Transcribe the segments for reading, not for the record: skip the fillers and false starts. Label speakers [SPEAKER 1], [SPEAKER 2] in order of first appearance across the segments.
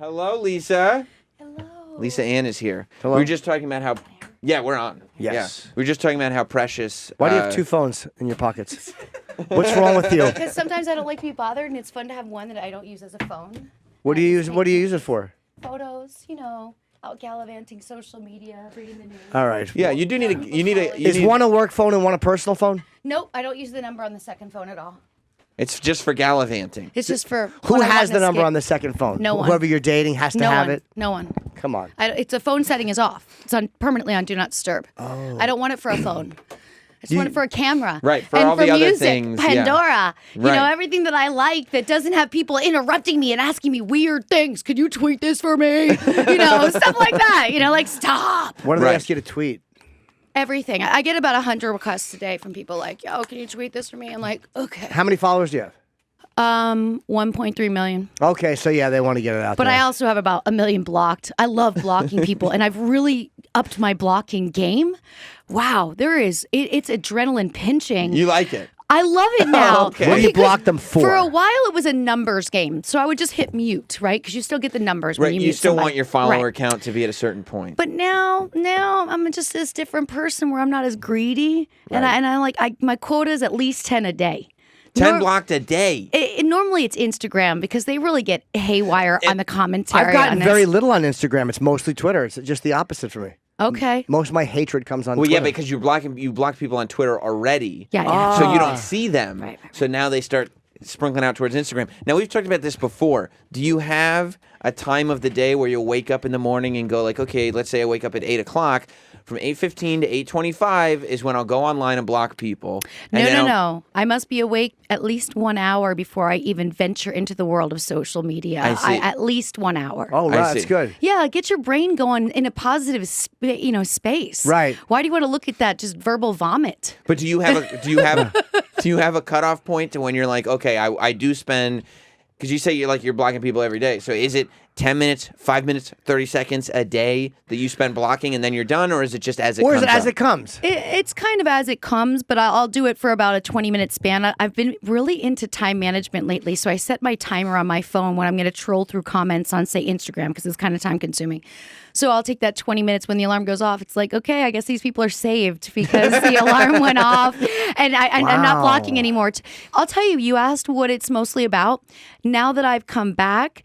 [SPEAKER 1] Hello, Lisa.
[SPEAKER 2] Hello.
[SPEAKER 1] Lisa Ann is here.
[SPEAKER 3] Hello.
[SPEAKER 1] We were just talking about how... Yeah, we're on.
[SPEAKER 3] Yes.
[SPEAKER 1] Yeah. We were just talking about how precious...
[SPEAKER 3] Why do you have two phones in your pockets? What's wrong with you?
[SPEAKER 2] Because sometimes I don't like to be bothered, and it's fun to have one that I don't use as a phone.
[SPEAKER 3] What do you use? What do you use it for?
[SPEAKER 2] Photos, out gallivanting, social media, reading the news.
[SPEAKER 3] All right.
[SPEAKER 1] Yeah, you do need a... You need a... You
[SPEAKER 3] Is
[SPEAKER 1] need,
[SPEAKER 3] one a work phone and one a personal phone?
[SPEAKER 2] Nope, I don't use the number on the second phone at all.
[SPEAKER 1] It's just for gallivanting.
[SPEAKER 2] It's just for
[SPEAKER 3] Who
[SPEAKER 2] when I
[SPEAKER 3] has
[SPEAKER 2] want
[SPEAKER 3] the
[SPEAKER 2] to
[SPEAKER 3] number
[SPEAKER 2] skip.
[SPEAKER 3] on the second phone?
[SPEAKER 2] No one.
[SPEAKER 3] Whoever you're dating has to
[SPEAKER 2] No
[SPEAKER 3] have
[SPEAKER 2] one.
[SPEAKER 3] it.
[SPEAKER 2] No one.
[SPEAKER 3] Come on.
[SPEAKER 2] It's a phone setting is off. It's on permanently on Do Not Disturb.
[SPEAKER 3] Oh.
[SPEAKER 2] I don't want it for a phone. I just want it for a camera.
[SPEAKER 1] Right, for
[SPEAKER 2] and
[SPEAKER 1] all
[SPEAKER 2] for
[SPEAKER 1] the other
[SPEAKER 2] music,
[SPEAKER 1] things, yeah.
[SPEAKER 2] Pandora.
[SPEAKER 1] Right.
[SPEAKER 2] Everything that I like that doesn't have people interrupting me and asking me weird things. Could you tweet this for me? Stuff like that. Like stop.
[SPEAKER 3] What do they
[SPEAKER 1] Right.
[SPEAKER 3] ask you to tweet?
[SPEAKER 2] Everything. I get about 100 requests a day from people like, yo, can you tweet this for me? I'm like, okay.
[SPEAKER 3] How many followers do you have?
[SPEAKER 2] 1.3 million.
[SPEAKER 3] Okay, so yeah, they want to get it out
[SPEAKER 2] But
[SPEAKER 3] there.
[SPEAKER 2] I also have about 1 million blocked. I love blocking people, and I've really upped my blocking game. Wow, it's adrenaline pinching.
[SPEAKER 1] You like it.
[SPEAKER 2] I love it now.
[SPEAKER 1] Okay.
[SPEAKER 3] What do you
[SPEAKER 2] Because
[SPEAKER 3] block them for?
[SPEAKER 2] For a while, it was a numbers game. So I would just hit mute, right? Because you still get the numbers when
[SPEAKER 1] Right,
[SPEAKER 2] you
[SPEAKER 1] you
[SPEAKER 2] mute
[SPEAKER 1] still
[SPEAKER 2] somebody.
[SPEAKER 1] want your follower
[SPEAKER 2] Right.
[SPEAKER 1] count to be at a certain point.
[SPEAKER 2] But now I'm just this different person where I'm not as greedy, and my quota is at least 10 a day.
[SPEAKER 1] 10 blocked a day.
[SPEAKER 2] Normally it's Instagram because they really get haywire on the commentary.
[SPEAKER 3] I've gotten
[SPEAKER 2] on
[SPEAKER 3] very
[SPEAKER 2] this.
[SPEAKER 3] little on Instagram. It's mostly Twitter. It's just the opposite for me.
[SPEAKER 2] Okay.
[SPEAKER 3] Most of my hatred comes on
[SPEAKER 1] Well,
[SPEAKER 3] Twitter.
[SPEAKER 1] yeah, because you block people on Twitter already.
[SPEAKER 2] Yeah.
[SPEAKER 1] So you don't see them.
[SPEAKER 2] Right.
[SPEAKER 1] So now they start sprinkling out towards Instagram. Now, we've talked about this before. Do you have a time of the day where you'll wake up in the morning and go like, okay, let's say I wake up at 8 o'clock. From 8:15 to 8:25 is when I'll go online and block people. And then
[SPEAKER 2] No. I must be awake at least 1 hour before I even venture into the world of social media.
[SPEAKER 1] I see.
[SPEAKER 2] At least 1 hour.
[SPEAKER 3] Oh,
[SPEAKER 1] I
[SPEAKER 3] right,
[SPEAKER 1] see.
[SPEAKER 3] that's good.
[SPEAKER 2] Yeah, get your brain going in a positive, space.
[SPEAKER 3] Right.
[SPEAKER 2] Why do you want to look at that just verbal vomit?
[SPEAKER 1] But do you have a cutoff point to when you're like, okay, I do spend, because you say you're blocking people every day. So is it 10 minutes, 5 minutes, 30 seconds a day that you spend blocking and then you're done, or is it just as it comes?
[SPEAKER 3] Or is it as
[SPEAKER 1] up?
[SPEAKER 3] it comes?
[SPEAKER 2] It's kind of as it comes, but I'll do it for about a 20-minute span. I've been really into time management lately, so I set my timer on my phone when I'm going to troll through comments on, say, Instagram, because it's kind of time-consuming. So I'll take that 20 minutes when the alarm goes off. It's like, okay, I guess these people are saved because the alarm went off, and I'm not blocking anymore. I'll tell you, you asked what it's mostly about. Now that I've come back,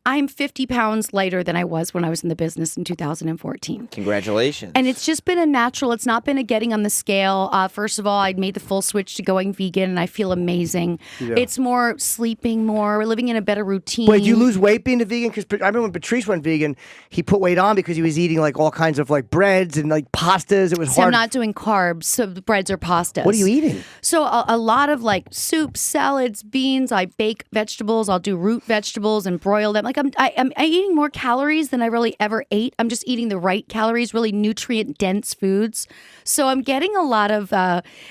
[SPEAKER 2] I'm 50 pounds lighter than I was when I was in the business in 2014.
[SPEAKER 1] Congratulations.
[SPEAKER 2] And it's just been a natural, it's not been a getting on the scale. First of all, I made the full switch to going vegan and I feel amazing.
[SPEAKER 3] Yeah.
[SPEAKER 2] It's more sleeping more, living in a better routine.
[SPEAKER 3] Wait, do you lose weight being a vegan? Because I remember when Patrice went vegan, he put weight on because he was eating like all kinds of like breads and like pastas. It was
[SPEAKER 2] So
[SPEAKER 3] hard.
[SPEAKER 2] I'm not doing carbs, so the breads or pastas.
[SPEAKER 3] What are you eating?
[SPEAKER 2] So a lot of like soups, salads, beans. I bake vegetables. I'll do root vegetables and broil them. Like I'm eating more calories than I really ever ate. I'm just eating the right calories, really nutrient dense foods. So I'm getting a lot of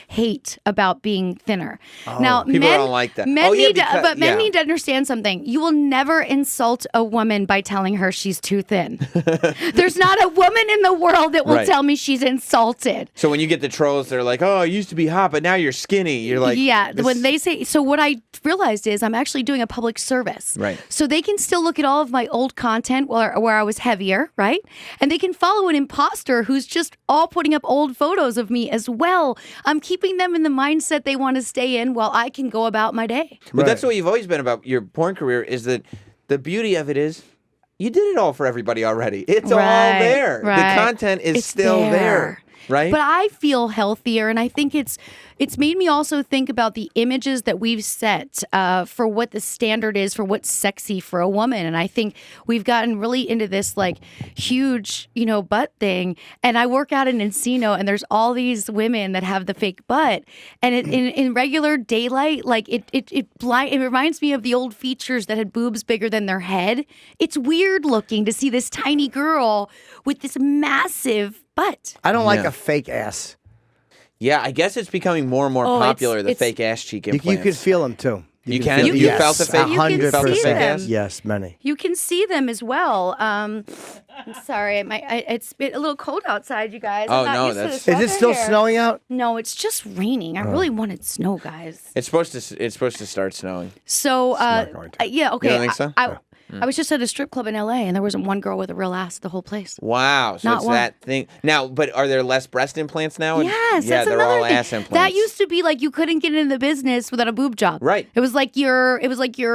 [SPEAKER 2] hate about being thinner. Now
[SPEAKER 1] People
[SPEAKER 2] men
[SPEAKER 1] don't like that.
[SPEAKER 2] Men
[SPEAKER 1] Oh, yeah,
[SPEAKER 2] need
[SPEAKER 1] because-
[SPEAKER 2] men
[SPEAKER 1] yeah.
[SPEAKER 2] need to understand something. You will never insult a woman by telling her she's too thin. There's not a woman in the world that will
[SPEAKER 1] Right.
[SPEAKER 2] tell me she's insulted.
[SPEAKER 1] So when you get the trolls, they're like, oh, I used to be hot, but now you're skinny. You're like,
[SPEAKER 2] yeah,
[SPEAKER 1] this-
[SPEAKER 2] when they say, so what I realized is I'm actually doing a public service.
[SPEAKER 1] Right.
[SPEAKER 2] So they can still look at all of my old content where I was heavier, right? And they can follow an imposter who's just all putting up old photos of me as well. I'm keeping them in the mindset they want to stay in while I can go about my day.
[SPEAKER 1] But that's what you've always been about your porn career, is that the beauty of it is you did it all for everybody already. It's all
[SPEAKER 2] Right,
[SPEAKER 1] there.
[SPEAKER 2] right.
[SPEAKER 1] The content is
[SPEAKER 2] It's
[SPEAKER 1] still there. Right?
[SPEAKER 2] But I feel healthier, and I think it's made me also think about the images that we've set for what the standard is for what's sexy for a woman. And I think we've gotten really into this like huge, butt thing. And I work out in Encino, and there's all these women that have the fake butt, and in regular daylight, like it reminds me of the old features that had boobs bigger than their head. It's weird looking to see this tiny girl with this massive butt.
[SPEAKER 3] I don't like
[SPEAKER 1] Yeah.
[SPEAKER 3] a fake ass.
[SPEAKER 1] Yeah, I guess it's becoming more and more
[SPEAKER 2] Oh,
[SPEAKER 1] popular, the
[SPEAKER 2] it's-
[SPEAKER 1] fake ass cheek
[SPEAKER 3] You
[SPEAKER 1] implants.
[SPEAKER 3] could feel them too.
[SPEAKER 1] You can?
[SPEAKER 3] feel-
[SPEAKER 1] You
[SPEAKER 3] yes,
[SPEAKER 1] felt the fake-
[SPEAKER 2] You can
[SPEAKER 3] 100%.
[SPEAKER 2] see them.
[SPEAKER 3] Yes, many.
[SPEAKER 2] You can see them as well. I'm sorry, it's been a little cold outside, you guys.
[SPEAKER 1] Oh,
[SPEAKER 2] I'm not
[SPEAKER 1] no,
[SPEAKER 2] used to
[SPEAKER 1] that's-
[SPEAKER 2] this
[SPEAKER 3] Is it
[SPEAKER 2] weather
[SPEAKER 3] still
[SPEAKER 2] here.
[SPEAKER 3] snowing out?
[SPEAKER 2] No, it's just raining. I really wanted snow, guys.
[SPEAKER 1] It's supposed to start snowing.
[SPEAKER 2] So,
[SPEAKER 3] not going to.
[SPEAKER 2] yeah, okay.
[SPEAKER 1] You don't think so?
[SPEAKER 2] I was just at a strip club in LA and there wasn't one girl with a real ass the whole place.
[SPEAKER 1] Wow. So
[SPEAKER 2] Not
[SPEAKER 1] it's
[SPEAKER 2] one.
[SPEAKER 1] that thing. Now, but are there less breast implants now?
[SPEAKER 2] Yes,
[SPEAKER 1] Yeah,
[SPEAKER 2] that's
[SPEAKER 1] they're
[SPEAKER 2] another
[SPEAKER 1] all
[SPEAKER 2] thing.
[SPEAKER 1] ass implants.
[SPEAKER 2] That used to be like you couldn't get into the business without a boob job.
[SPEAKER 1] Right.
[SPEAKER 2] It was like your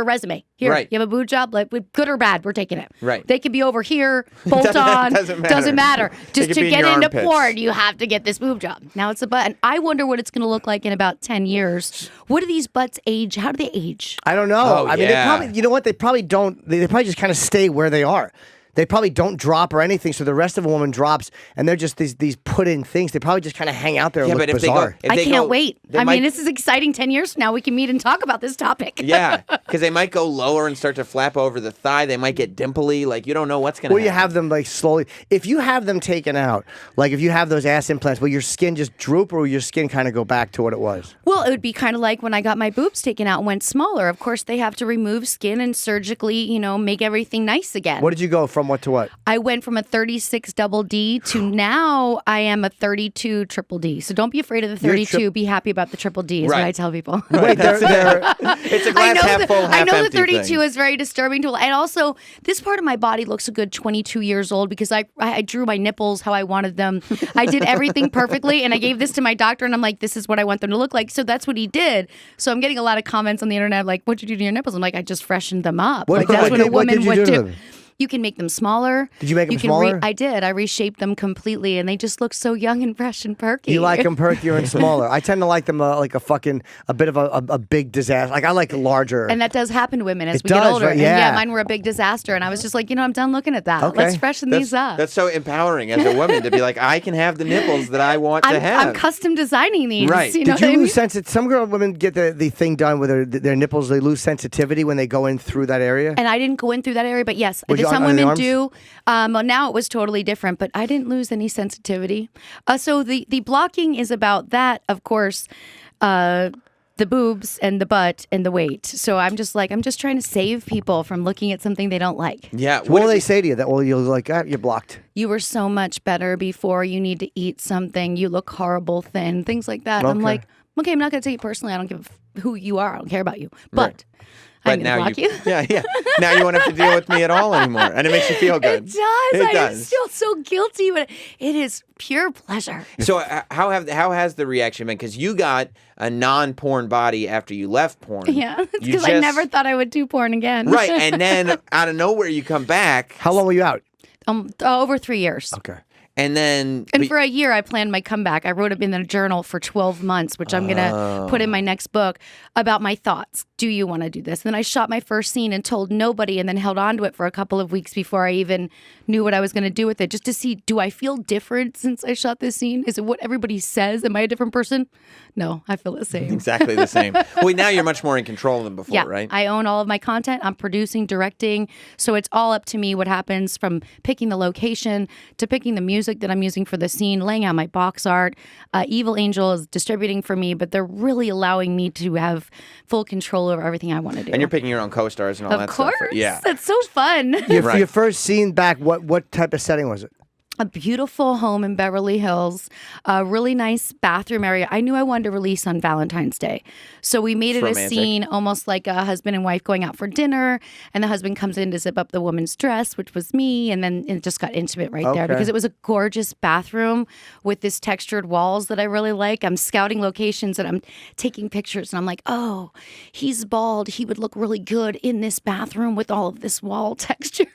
[SPEAKER 2] resume. Here,
[SPEAKER 1] Right.
[SPEAKER 2] you have a boob job, like good or bad, we're taking it.
[SPEAKER 1] Right.
[SPEAKER 2] They could be over here, bolt on.
[SPEAKER 1] Doesn't matter.
[SPEAKER 2] Just
[SPEAKER 1] could
[SPEAKER 2] to
[SPEAKER 1] be in
[SPEAKER 2] get
[SPEAKER 1] your
[SPEAKER 2] into
[SPEAKER 1] armpits.
[SPEAKER 2] porn, you have to get this boob job. Now it's a butt. And I wonder what it's going to look like in about 10 years. What do these butts age? How do they age?
[SPEAKER 3] I don't know.
[SPEAKER 1] Oh,
[SPEAKER 3] I mean,
[SPEAKER 1] yeah.
[SPEAKER 3] they probably, you know what? They probably don't. They probably just kind of stay where they are. They probably don't drop or anything. So the rest of a woman drops, and they're just these put in things. They probably just kind of hang out there.
[SPEAKER 1] Yeah,
[SPEAKER 3] and
[SPEAKER 1] but
[SPEAKER 3] look
[SPEAKER 1] if
[SPEAKER 3] bizarre.
[SPEAKER 1] they go,
[SPEAKER 2] I can't wait.
[SPEAKER 1] they
[SPEAKER 2] I
[SPEAKER 1] might-
[SPEAKER 2] mean, this is exciting. 10 years from now, we can meet and talk about this topic.
[SPEAKER 1] Yeah, because they might go lower and start to flap over the thigh. They might get dimply. Like you don't know what's gonna.
[SPEAKER 3] Or
[SPEAKER 1] happen.
[SPEAKER 3] you have them like slowly. If you have them taken out, like if you have those ass implants, will your skin just droop, or will your skin kind of go back to what it was?
[SPEAKER 2] Well, it would be kind of like when I got my boobs taken out and went smaller. Of course, they have to remove skin and surgically, make everything nice again.
[SPEAKER 3] What did you go from what to what?
[SPEAKER 2] I went from a 36 double D to now I am a 32 triple D. So don't be afraid of the
[SPEAKER 3] You're
[SPEAKER 2] 32. Be happy about the triple D is
[SPEAKER 1] Right.
[SPEAKER 2] what I tell people.
[SPEAKER 3] Wait, they're
[SPEAKER 1] It's a glass half full, half
[SPEAKER 2] I know the
[SPEAKER 1] empty
[SPEAKER 2] 32
[SPEAKER 1] thing.
[SPEAKER 2] is very disturbing to, and also this part of my body looks a good 22 years old because I drew my nipples how I wanted them. I did everything perfectly, and I gave this to my doctor, and I'm like, this is what I want them to look like. So that's what he did. So I'm getting a lot of comments on the internet like, what'd you do to your nipples? I'm like, I just freshened them up.
[SPEAKER 3] What-
[SPEAKER 2] Like that's
[SPEAKER 3] what
[SPEAKER 2] what a
[SPEAKER 3] did- what
[SPEAKER 2] woman
[SPEAKER 3] did you
[SPEAKER 2] would
[SPEAKER 3] do to
[SPEAKER 2] do.
[SPEAKER 3] them?
[SPEAKER 2] You can make them smaller.
[SPEAKER 3] Did you make them
[SPEAKER 2] can
[SPEAKER 3] smaller?
[SPEAKER 2] I did. I reshaped them completely, and they just look so young and fresh and perky.
[SPEAKER 3] You like them perkier and smaller. I tend to like them like a bit of a big disaster. Like I like larger.
[SPEAKER 2] And that does happen to women as
[SPEAKER 3] It
[SPEAKER 2] we get
[SPEAKER 3] does,
[SPEAKER 2] older.
[SPEAKER 3] right?
[SPEAKER 2] And
[SPEAKER 3] Yeah.
[SPEAKER 2] mine were a big disaster. And I was just like, I'm done looking at that.
[SPEAKER 3] Okay.
[SPEAKER 2] Let's freshen these up.
[SPEAKER 1] That's so empowering as a woman to be like, I can have the nipples that I want to have.
[SPEAKER 2] I'm custom designing these.
[SPEAKER 1] Right.
[SPEAKER 2] You know
[SPEAKER 3] Did
[SPEAKER 2] what I
[SPEAKER 3] you
[SPEAKER 2] mean?
[SPEAKER 3] lose sensitivity? Some women get the thing done with their nipples. They lose sensitivity when they go in through that area.
[SPEAKER 2] And I didn't go in through that area, but yes,
[SPEAKER 3] Would you
[SPEAKER 2] some
[SPEAKER 3] on the
[SPEAKER 2] women
[SPEAKER 3] arms?
[SPEAKER 2] do. Well, now it was totally different, but I didn't lose any sensitivity. So the blocking is about that, of course, the boobs and the butt and the weight. So I'm just trying to save people from looking at something they don't like.
[SPEAKER 1] Yeah.
[SPEAKER 3] What do they say to you? That you're like, you're blocked.
[SPEAKER 2] You were so much better before. You need to eat something. You look horrible thin. Things like that. I'm
[SPEAKER 3] Okay.
[SPEAKER 2] like, okay, I'm not going to take it personally. I don't give who you are. I don't care about you.
[SPEAKER 1] Right.
[SPEAKER 2] I'm
[SPEAKER 1] But
[SPEAKER 2] going to
[SPEAKER 1] now
[SPEAKER 2] block you.
[SPEAKER 1] Yeah. Now you won't have to deal with me at all anymore, and it makes you feel good.
[SPEAKER 2] It does.
[SPEAKER 1] It
[SPEAKER 2] I
[SPEAKER 1] does.
[SPEAKER 2] feel so guilty, but it is pure pleasure.
[SPEAKER 1] So how has the reaction been? Because you got a non-porn body after you left porn.
[SPEAKER 2] Yeah, it's
[SPEAKER 1] You
[SPEAKER 2] because I
[SPEAKER 1] just-
[SPEAKER 2] never thought I would do porn again.
[SPEAKER 1] Right, and then out of nowhere you come back.
[SPEAKER 3] How long were you out?
[SPEAKER 2] Over 3 years.
[SPEAKER 3] Okay.
[SPEAKER 1] And then
[SPEAKER 2] And for a year, I planned my comeback. I wrote it in a journal for 12 months, which I'm going to put in my next book about my thoughts. Do you want to do this? And then I shot my first scene and told nobody and then held on to it for a couple of weeks before I even knew what I was going to do with it, just to see, do I feel different since I shot this scene? Is it what everybody says? Am I a different person? No, I feel the same.
[SPEAKER 1] exactly the same. Well, now you're much more in control than before,
[SPEAKER 2] Yeah,
[SPEAKER 1] right?
[SPEAKER 2] I own all of my content. I'm producing, directing. So it's all up to me what happens from picking the location to picking the music that I'm using for the scene, laying out my box art. Evil Angel is distributing for me, but they're really allowing me to have full control over everything I want to do.
[SPEAKER 1] And you're picking your own co-stars and all
[SPEAKER 2] of
[SPEAKER 1] that
[SPEAKER 2] course.
[SPEAKER 1] stuff. Yeah.
[SPEAKER 2] That's so fun.
[SPEAKER 1] Right.
[SPEAKER 3] Your first scene back, what type of setting was it?
[SPEAKER 2] A beautiful home in Beverly Hills, a really nice bathroom area. I knew I wanted to release on Valentine's Day. So we made it a
[SPEAKER 1] romantic.
[SPEAKER 2] scene almost like a husband and wife going out for dinner. And the husband comes in to zip up the woman's dress, which was me. And then it just got intimate right there
[SPEAKER 3] Okay.
[SPEAKER 2] because it was a gorgeous bathroom with this textured walls that I really like. I'm scouting locations and I'm taking pictures and I'm like, oh, he's bald. He would look really good in this bathroom with all of this wall texture.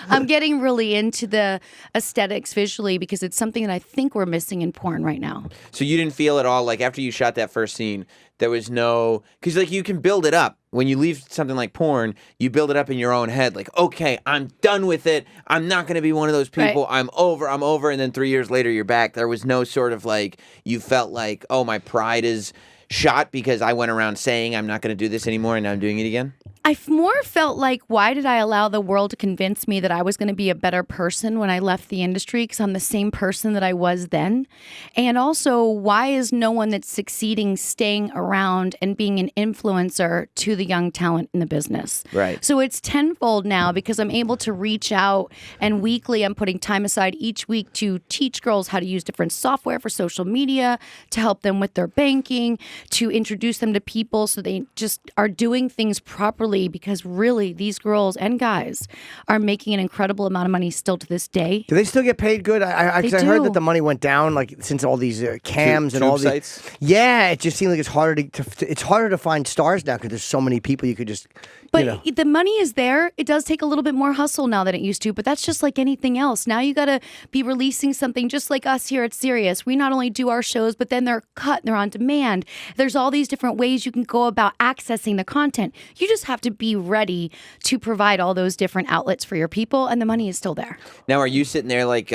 [SPEAKER 2] I'm getting really into the aesthetics visually because it's something that I think we're missing in porn right now.
[SPEAKER 1] So you didn't feel at all like after you shot that first scene, there was no, because like you can build it up. When you leave something like porn, you build it up in your own head. Like, okay, I'm done with it. I'm not going to be one of those people.
[SPEAKER 2] Right.
[SPEAKER 1] I'm over. And then 3 years later, you're back. There was no sort of like, you felt like, oh, my pride is shot because I went around saying I'm not going to do this anymore and now I'm doing it again.
[SPEAKER 2] I more felt like, why did I allow the world to convince me that I was going to be a better person when I left the industry? Because I'm the same person that I was then. And also, why is no one that's succeeding staying around and being an influencer to the young talent in the business?
[SPEAKER 1] Right.
[SPEAKER 2] So it's tenfold now because I'm able to reach out, and weekly I'm putting time aside each week to teach girls how to use different software for social media, to help them with their banking, to introduce them to people so they just are doing things properly early because really these girls and guys are making an incredible amount of money still to this day.
[SPEAKER 3] Do they still get paid good? I
[SPEAKER 2] They
[SPEAKER 3] heard
[SPEAKER 2] do.
[SPEAKER 3] that the money went down like since all these cams and all
[SPEAKER 1] Tube
[SPEAKER 3] these
[SPEAKER 1] sites?
[SPEAKER 3] Yeah, it just seems like it's harder to find stars now because there's so many people you could just.
[SPEAKER 2] But the money is there. It does take a little bit more hustle now than it used to, but that's just like anything else. Now you got to be releasing something just like us here at Sirius. We not only do our shows, but then they're cut, they're on demand. There's all these different ways you can go about accessing the content. You just have to be ready to provide all those different outlets for your people, and the money is still there.
[SPEAKER 1] Now, are you sitting there like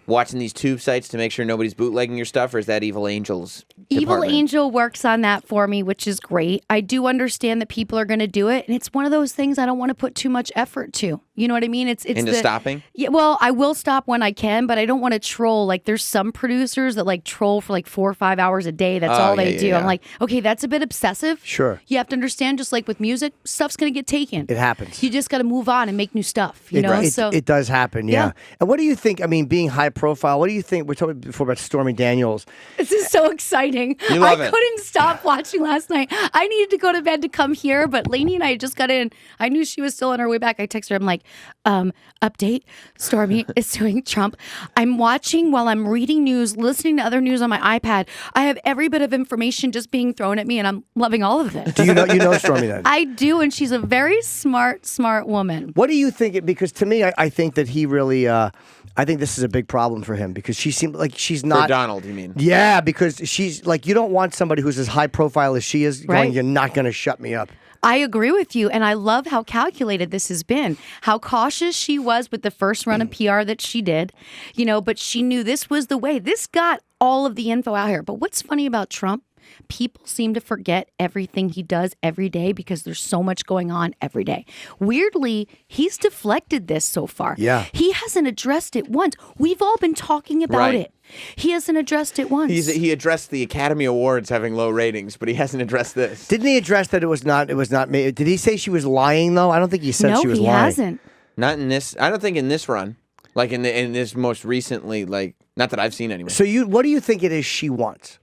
[SPEAKER 1] watching these tube sites to make sure nobody's bootlegging your stuff, or is that Evil Angel's
[SPEAKER 2] Evil
[SPEAKER 1] department?
[SPEAKER 2] Angel works on that for me, which is great. I do understand that people are going to do it, and it's one of those things I don't want to put too much effort to. You know what I mean? It's
[SPEAKER 1] Into stopping?
[SPEAKER 2] Yeah, well, I will stop when I can, but I don't want to troll. Like, there's some producers that like troll for like 4 or 5 hours a day. That's all they do.
[SPEAKER 1] yeah.
[SPEAKER 2] I'm like, okay, that's a bit obsessive.
[SPEAKER 3] Sure.
[SPEAKER 2] You have to understand, just like with music, stuff's going to get taken.
[SPEAKER 3] It happens.
[SPEAKER 2] You just got to move on and make new stuff. You know,
[SPEAKER 3] It does happen, yeah. And what do you think? I mean, being high profile, what do you think? We're talking before about Stormy Daniels.
[SPEAKER 2] This is so exciting.
[SPEAKER 1] You love
[SPEAKER 2] I
[SPEAKER 1] it.
[SPEAKER 2] couldn't stop watching last night. I needed to go to bed to come here, but Lainey and I just got in. I knew she was still on her way back. I texted her. I'm like, update, Stormy is suing Trump. I'm watching while I'm reading news, listening to other news on my iPad. I have every bit of information just being thrown at me, and I'm loving all of it.
[SPEAKER 3] Do you know Stormy then?
[SPEAKER 2] I do, and she's a very smart woman.
[SPEAKER 3] What do you think? Because to me, I think that he really, I think this is a big problem for him because she seems like she's
[SPEAKER 1] For
[SPEAKER 3] not.
[SPEAKER 1] Donald, you mean?
[SPEAKER 3] Yeah, because she's like, you don't want somebody who's as high profile as she is going,
[SPEAKER 2] Right.
[SPEAKER 3] you're not going to shut me up.
[SPEAKER 2] I agree with you, and I love how calculated this has been, how cautious she was with the first run of PR that she did, but she knew this was the way. This got all of the info out here. But what's funny about Trump? People seem to forget everything he does every day because there's so much going on every day. Weirdly, he's deflected this so far.
[SPEAKER 3] Yeah.
[SPEAKER 2] He hasn't addressed it once. We've all been talking about
[SPEAKER 1] Right.
[SPEAKER 2] it. He hasn't addressed it once.
[SPEAKER 1] He addressed the Academy Awards having low ratings, but he hasn't addressed this.
[SPEAKER 3] Didn't he address that it was not made? Did he say she was lying though? I don't think he said
[SPEAKER 2] no,
[SPEAKER 3] she was
[SPEAKER 2] he
[SPEAKER 3] lying.
[SPEAKER 2] hasn't.
[SPEAKER 1] Not in this. I don't think in this run. Like in this most recently, like not that I've seen anyway.
[SPEAKER 3] So what do you think it is she wants?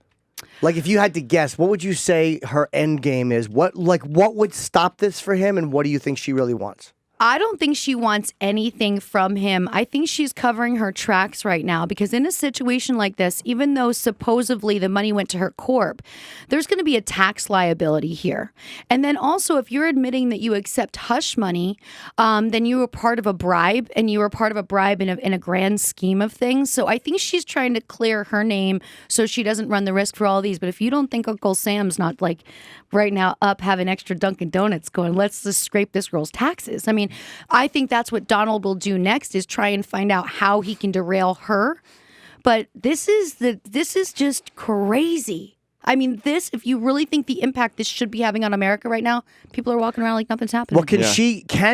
[SPEAKER 3] Like, if you had to guess, what would you say her end game is? What would stop this for him, and what do you think she really wants?
[SPEAKER 2] I don't think she wants anything from him. I think she's covering her tracks right now because in a situation like this, even though supposedly the money went to her corp, there's going to be a tax liability here. And then also, if you're admitting that you accept hush money, then you were part of a bribe, and you were part of a bribe in a grand scheme of things. So I think she's trying to clear her name so she doesn't run the risk for all these. But if you don't think Uncle Sam's not like right now up having extra Dunkin' Donuts going, let's just scrape this girl's taxes. I mean, I think that's what Donald will do next is try and find out how he can derail her. But this is just crazy. I mean, if you really think the impact this should be having on America right now, people are walking around like nothing's happening.
[SPEAKER 3] Well, can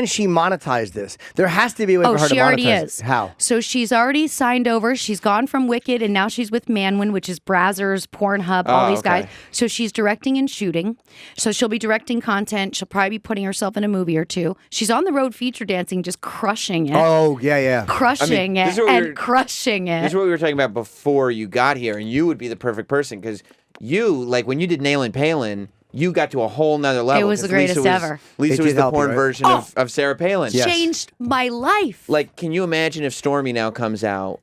[SPEAKER 3] she monetize this? There has to be a way for her to monetize
[SPEAKER 2] she already is.
[SPEAKER 3] it. How?
[SPEAKER 2] So she's already signed over. She's gone from Wicked, and now she's with Manwin, which is Brazzers, Pornhub, all these guys. So she's directing and shooting. So she'll be directing content. She'll probably be putting herself in a movie or two. She's on the road feature dancing, just crushing it.
[SPEAKER 3] Oh, yeah.
[SPEAKER 2] Crushing
[SPEAKER 1] this is
[SPEAKER 2] it
[SPEAKER 1] what
[SPEAKER 2] and crushing it.
[SPEAKER 1] This is what we were talking about before you got here, and you would be the perfect person because you, like when you did Nailin' Palin, you got to a whole nother level.
[SPEAKER 2] It was the
[SPEAKER 1] 'cause Lisa
[SPEAKER 2] greatest ever.
[SPEAKER 1] Lisa
[SPEAKER 3] It
[SPEAKER 1] was
[SPEAKER 3] did
[SPEAKER 1] the
[SPEAKER 3] help you,
[SPEAKER 1] porn
[SPEAKER 3] right?
[SPEAKER 1] version of Sarah Palin.
[SPEAKER 3] Yes.
[SPEAKER 2] Changed my life.
[SPEAKER 1] Like, can you imagine if Stormy now comes out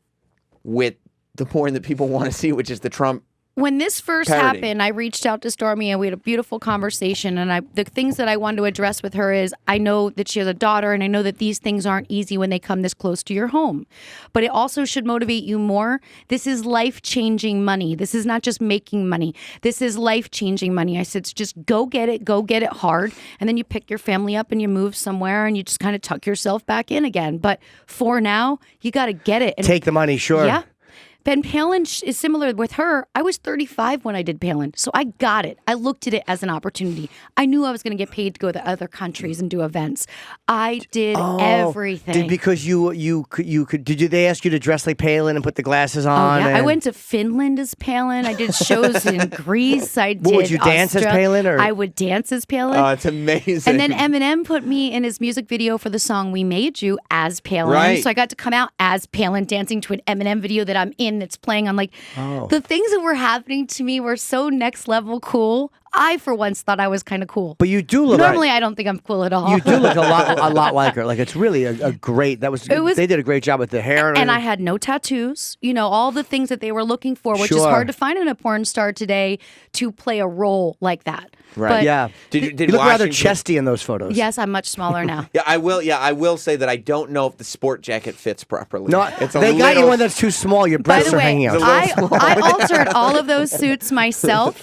[SPEAKER 1] with the porn that people want to see, which is the Trump?
[SPEAKER 2] When this first
[SPEAKER 1] Parody.
[SPEAKER 2] happened, I reached out to Stormy and we had a beautiful conversation. And the things that I wanted to address with her is I know that she has a daughter, and I know that these things aren't easy when they come this close to your home. But it also should motivate you more. This is life-changing money. This is not just making money. This is life-changing money. I said, just go get it hard. And then you pick your family up and you move somewhere and you just kind of tuck yourself back in again. But for now, you got to get it. And
[SPEAKER 3] Take the money, sure.
[SPEAKER 2] yeah. Ben Palin is similar with her. I was 35 when I did Palin, so I got it. I looked at it as an opportunity. I knew I was going to get paid to go to other countries and do events. I did everything.
[SPEAKER 3] Because you could. Did they ask you to dress like Palin and put the glasses on?
[SPEAKER 2] Yeah, I
[SPEAKER 3] and-
[SPEAKER 2] went to Finland as Palin. I did shows in Greece. I did.
[SPEAKER 3] would you dance as Palin, or-
[SPEAKER 2] I would dance as Palin.
[SPEAKER 1] Oh, it's amazing.
[SPEAKER 2] And then Eminem put me in his music video for the song "We Made You" as Palin.
[SPEAKER 1] Right.
[SPEAKER 2] So I got to come out as Palin, dancing to an Eminem video that I'm in. That's playing. I'm like, the things that were happening to me were so next level cool. I for once thought I was kind of cool.
[SPEAKER 3] But you do look.
[SPEAKER 2] Normally, I don't think I'm cool at all.
[SPEAKER 3] You do look a lot like her. Like it's really a great. They did a great job with the hair.
[SPEAKER 2] And I had no tattoos. You know, all the things that they were looking for, which is hard to find in a porn star today to play a role like that.
[SPEAKER 1] Right.
[SPEAKER 2] But
[SPEAKER 3] Yeah.
[SPEAKER 1] Did
[SPEAKER 3] you look rather chesty in those photos.
[SPEAKER 2] yes, I'm much smaller now.
[SPEAKER 1] Yeah, I will say that I don't know if the sport jacket fits properly.
[SPEAKER 3] No, they got you one that's too small. Your
[SPEAKER 2] By
[SPEAKER 3] breasts
[SPEAKER 2] the
[SPEAKER 3] are
[SPEAKER 2] way,
[SPEAKER 3] hanging out.
[SPEAKER 2] I altered all of those suits myself.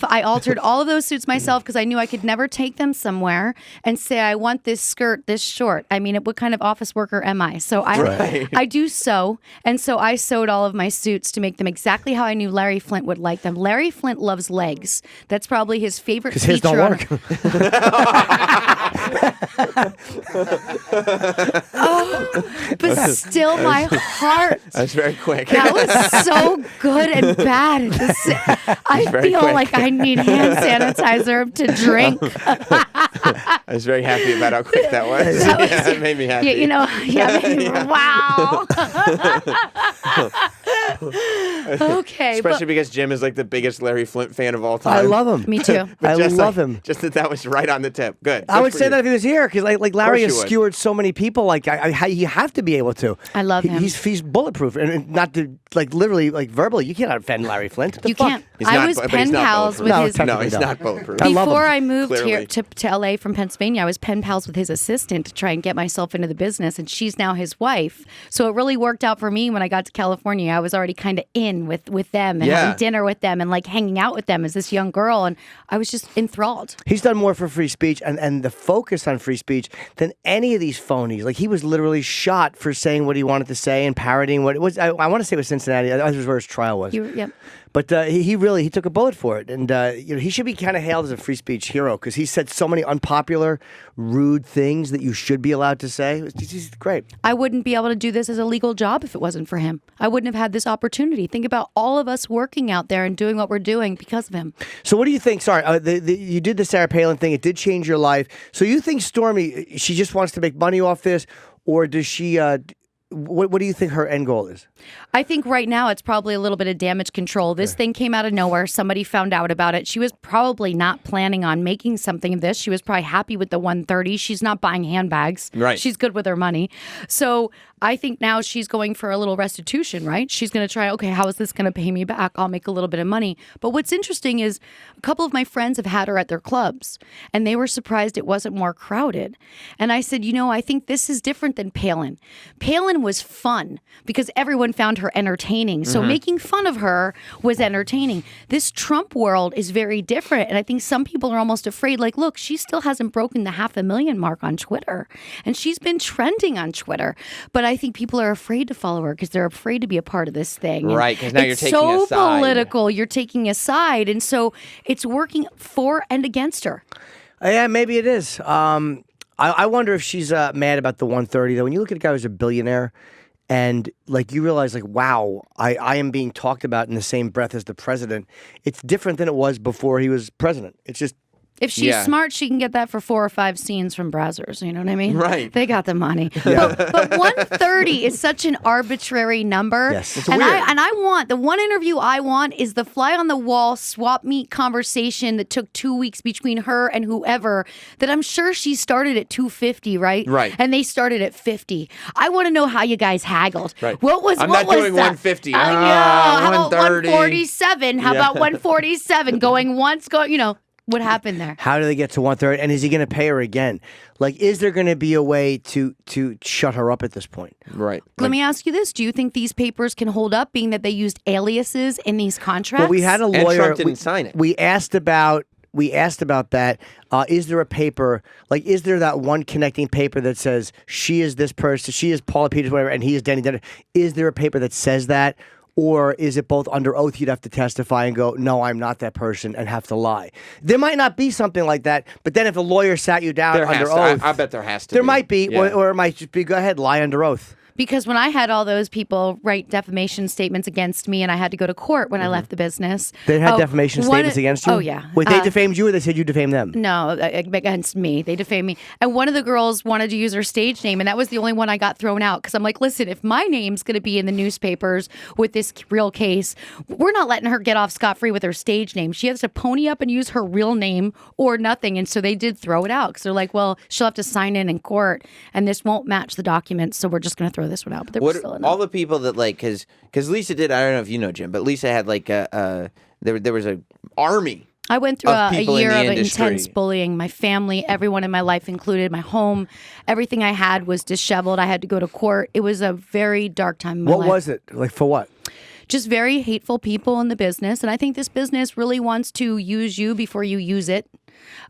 [SPEAKER 2] Because I knew I could never take them somewhere and say, I want this skirt this short. I mean, what kind of office worker am I? So I do sew. And so I sewed all of my suits to make them exactly how I knew Larry Flint would like them. Larry Flint loves legs. That's probably his favorite feature.
[SPEAKER 3] His don't work.
[SPEAKER 2] But still, my heart.
[SPEAKER 1] That's very quick.
[SPEAKER 2] That was so good and bad. I feel
[SPEAKER 1] quick.
[SPEAKER 2] like I need hand sanitizer to drink.
[SPEAKER 1] I was very happy about how quick that was. Yeah, it made me happy.
[SPEAKER 2] Wow. Okay.
[SPEAKER 1] Especially because Jim is like the biggest Larry Flint fan of all time.
[SPEAKER 3] I love him.
[SPEAKER 2] Me too.
[SPEAKER 3] I love him.
[SPEAKER 1] Just that was right on the tip. Good.
[SPEAKER 3] I
[SPEAKER 1] Good
[SPEAKER 3] would
[SPEAKER 1] for
[SPEAKER 3] say
[SPEAKER 1] you.
[SPEAKER 3] that if he was here, because like Larry has
[SPEAKER 1] you would.
[SPEAKER 3] skewered so many people. Like you have to be able to.
[SPEAKER 2] I love him.
[SPEAKER 3] He's bulletproof, and not to literally verbally. You can't offend Larry Flint. What the
[SPEAKER 2] You
[SPEAKER 3] fuck?
[SPEAKER 2] can't.
[SPEAKER 1] He's
[SPEAKER 2] I
[SPEAKER 1] not-
[SPEAKER 2] was
[SPEAKER 1] but he's
[SPEAKER 2] pen
[SPEAKER 1] not
[SPEAKER 2] pals with
[SPEAKER 1] bulletproof.
[SPEAKER 2] his.
[SPEAKER 3] No,
[SPEAKER 1] No, he's not bulletproof.
[SPEAKER 3] I love him.
[SPEAKER 2] Before I moved
[SPEAKER 1] Clearly.
[SPEAKER 2] here to LA from Pennsylvania, I was pen pals with his assistant to try and get myself into the business, and she's now his wife. So it really worked out for me when I got to California. I was already kind of in with them and having dinner with them and like hanging out with them as this young girl, and I was just enthralled.
[SPEAKER 3] He's done more for free speech and the focus on free speech than any of these phonies. Like he was literally shot for saying what he wanted to say and parodying what it was. I want to say it was Cincinnati. That was where his trial was.
[SPEAKER 2] Yep.
[SPEAKER 3] But he took a bullet for it, and he should be kind of hailed as a free speech hero because he said so many unpopular, rude things that you should be allowed to say. He's great.
[SPEAKER 2] I wouldn't be able to do this as a legal job if it wasn't for him. I wouldn't have had this opportunity. Think about all of us working out there and doing what we're doing because of him.
[SPEAKER 3] So what do you think? Sorry, you did the Sarah Palin thing. It did change your life. So you think Stormy, she just wants to make money off this, or does she? What do you think her end goal is?
[SPEAKER 2] I think right now it's probably a little bit of damage control. This thing came out of nowhere. Somebody found out about it. She was probably not planning on making something of this. She was probably happy with the 130. She's not buying handbags.
[SPEAKER 1] Right.
[SPEAKER 2] She's good with her money. So I think now she's going for a little restitution, right? She's going to try, okay, how is this going to pay me back? I'll make a little bit of money. But what's interesting is a couple of my friends have had her at their clubs, and they were surprised it wasn't more crowded. And I said, I think this is different than Palin. Palin was fun because everyone found her entertaining. So making fun of her was entertaining. This Trump world is very different. And I think some people are almost afraid, like, look, she still hasn't broken the 500,000 mark on Twitter. And she's been trending on Twitter. But I think people are afraid to follow her because they're afraid to be a part of this thing. And
[SPEAKER 1] Right, 'cause now you're taking a
[SPEAKER 2] so
[SPEAKER 1] side.
[SPEAKER 2] political. You're taking a side. And so it's working for and against her.
[SPEAKER 3] Yeah, maybe it is. I wonder if she's mad about the 130, though. When you look at a guy who's a billionaire and you realize wow, I am being talked about in the same breath as the president. It's different than it was before he was president. It's just
[SPEAKER 2] If she's smart, she can get that for 4 or 5 scenes from Brazzers. You know what I mean?
[SPEAKER 1] Right.
[SPEAKER 2] They got the money. But 130 is such an arbitrary number.
[SPEAKER 3] Yes. It's
[SPEAKER 2] and
[SPEAKER 3] weird.
[SPEAKER 2] I want, the one interview I want is the fly on the wall swap meet conversation that took 2 weeks between her and whoever that I'm sure she started at 250, right?
[SPEAKER 1] Right.
[SPEAKER 2] And they started at 50. I want to know how you guys haggled.
[SPEAKER 1] Right.
[SPEAKER 2] I'm
[SPEAKER 1] not doing 150.
[SPEAKER 2] I know. How about
[SPEAKER 1] 130?
[SPEAKER 2] 147? How about 147? Going once, what happened there?
[SPEAKER 3] how do they get to 130? And is he going to pay her again? Is there going to be a way to shut her up at this point?
[SPEAKER 1] Right.
[SPEAKER 2] Let me ask you this. Do you think these papers can hold up, being that they used aliases in these contracts?
[SPEAKER 3] Well, we had a
[SPEAKER 1] And
[SPEAKER 3] lawyer.
[SPEAKER 1] Trump didn't sign it.
[SPEAKER 3] We asked about that. Is there a paper? Is there that one connecting paper that says she is this person, she is Paula Peters, whatever, and he is Denny Denner? Is there a paper that says that? Or is it both under oath you'd have to testify and go, no, I'm not that person, and have to lie? There might not be something like that, but then if a lawyer sat you down
[SPEAKER 1] There
[SPEAKER 3] under
[SPEAKER 1] has to.
[SPEAKER 3] oath.
[SPEAKER 1] I bet there has to
[SPEAKER 3] There
[SPEAKER 1] be.
[SPEAKER 3] might be,
[SPEAKER 1] Yeah.
[SPEAKER 3] or it might just be, go ahead, lie under oath.
[SPEAKER 2] Because when I had all those people write defamation statements against me and I had to go to court when I left the business.
[SPEAKER 3] They had defamation statements against you?
[SPEAKER 2] Oh, yeah.
[SPEAKER 3] Wait, they defamed you or they said you defamed them?
[SPEAKER 2] No, against me. They defamed me. And one of the girls wanted to use her stage name, and that was the only one I got thrown out. Because I'm like, listen, if my name's going to be in the newspapers with this real case, we're not letting her get off scot-free with her stage name. She has to pony up and use her real name or nothing. And so they did throw it out. Because they're like, well, she'll have to sign in court, and this won't match the documents, so we're just going to throw this one out. But there still enough.
[SPEAKER 1] All the people that like, because Lisa did, I don't know if you know, Jim, but Lisa had like there was a army.
[SPEAKER 2] I went through a year of
[SPEAKER 1] industry.
[SPEAKER 2] Intense bullying. My family, everyone in my life included, my home, everything I had was disheveled. I had to go to court. It was a very dark time in my life.
[SPEAKER 3] What was it? Like, for what?
[SPEAKER 2] Just very hateful people in the business. And I think this business really wants to use you before you use it.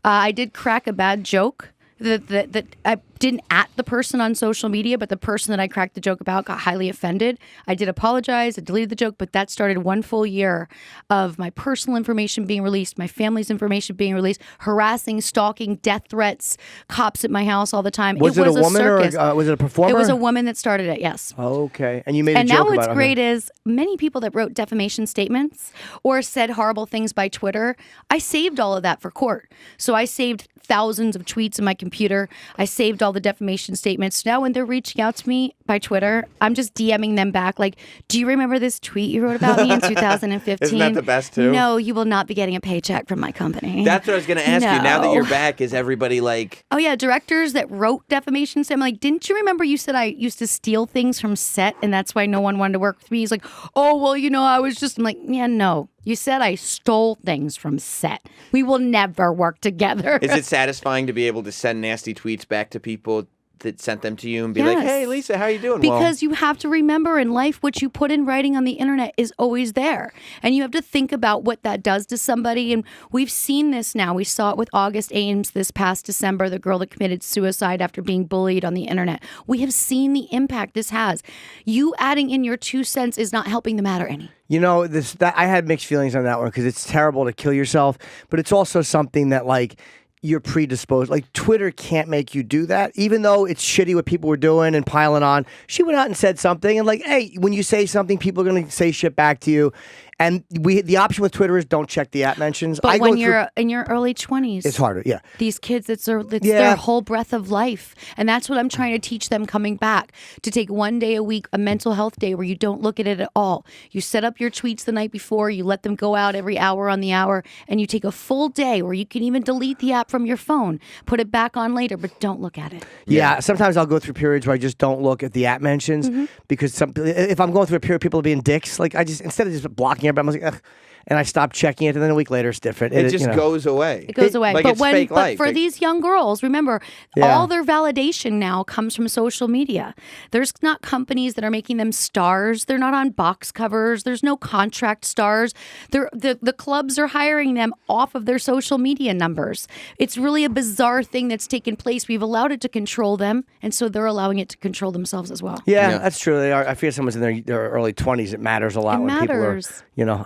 [SPEAKER 2] I did crack a bad joke that I didn't at the person on social media, but the person that I cracked the joke about got highly offended. I did apologize. I deleted the joke, but that started 1 full year of my personal information being released, my family's information being released, harassing, stalking, death threats, cops at my house all the time.
[SPEAKER 3] Was it a woman
[SPEAKER 2] circus.
[SPEAKER 3] or was it a performer?
[SPEAKER 2] It was a woman that started it, yes.
[SPEAKER 3] Okay. And you made a
[SPEAKER 2] and
[SPEAKER 3] joke
[SPEAKER 2] now
[SPEAKER 3] about it.
[SPEAKER 2] what's great is many people that wrote defamation statements or said horrible things by Twitter, I saved all of that for court. So I saved thousands of tweets in my computer. I saved all the defamation statements. Now when they're reaching out to me by Twitter, I'm just DMing them back like, do you remember this tweet you wrote about me in 2015?
[SPEAKER 1] Isn't that the best too?
[SPEAKER 2] No, you will not be getting a paycheck from my company.
[SPEAKER 1] That's what I was going to ask you. Now that you're back, is everybody like...
[SPEAKER 2] Oh, yeah. Directors that wrote defamation statements. Like, didn't you remember you said I used to steal things from set and that's why no one wanted to work with me? He's like, oh, well, I was just... I'm like, yeah, no. You said I stole things from set. We will never work together.
[SPEAKER 1] Is it satisfying to be able to send nasty tweets back to people that sent them to you and be like, hey, Lisa, how you doing?
[SPEAKER 2] Because you have to remember in life, what you put in writing on the internet is always there. And you have to think about what that does to somebody. And we've seen this now. We saw it with August Ames this past December, the girl that committed suicide after being bullied on the internet. We have seen the impact this has. You adding in your 2 cents is not helping the matter any.
[SPEAKER 3] I had mixed feelings on that one because it's terrible to kill yourself, but it's also something that like you're predisposed. Like Twitter can't make you do that, even though it's shitty what people were doing and piling on. She went out and said something, and like, hey, when you say something, people are going to say shit back to you. And the option with Twitter is don't check the app mentions.
[SPEAKER 2] But when you're in your early 20s,
[SPEAKER 3] it's harder. Yeah,
[SPEAKER 2] these kids, it's their whole breath of life, and that's what I'm trying to teach them coming back. To take 1 day a week, a mental health day, where you don't look at it at all. You set up your tweets the night before. You let them go out every hour on the hour, and you take a full day where you can even delete the app from your phone, put it back on later, but don't look at it.
[SPEAKER 3] Yeah, sometimes I'll go through periods where I just don't look at the app mentions because if I'm going through a period, people are being dicks. Like I just instead of just blocking everybody, I'm like, ugh. And I stopped checking it, and then a week later it's different.
[SPEAKER 1] It just goes away.
[SPEAKER 2] It goes away.
[SPEAKER 1] Like it's fake life.
[SPEAKER 2] But for these young girls, remember, all their validation now comes from social media. There's not companies that are making them stars. They're not on box covers. There's no contract stars. The clubs are hiring them off of their social media numbers. It's really a bizarre thing that's taken place. We've allowed it to control them, and so they're allowing it to control themselves as well.
[SPEAKER 3] Yeah, that's true. They are. I feel someone's in their early 20s. It matters a lot when people are.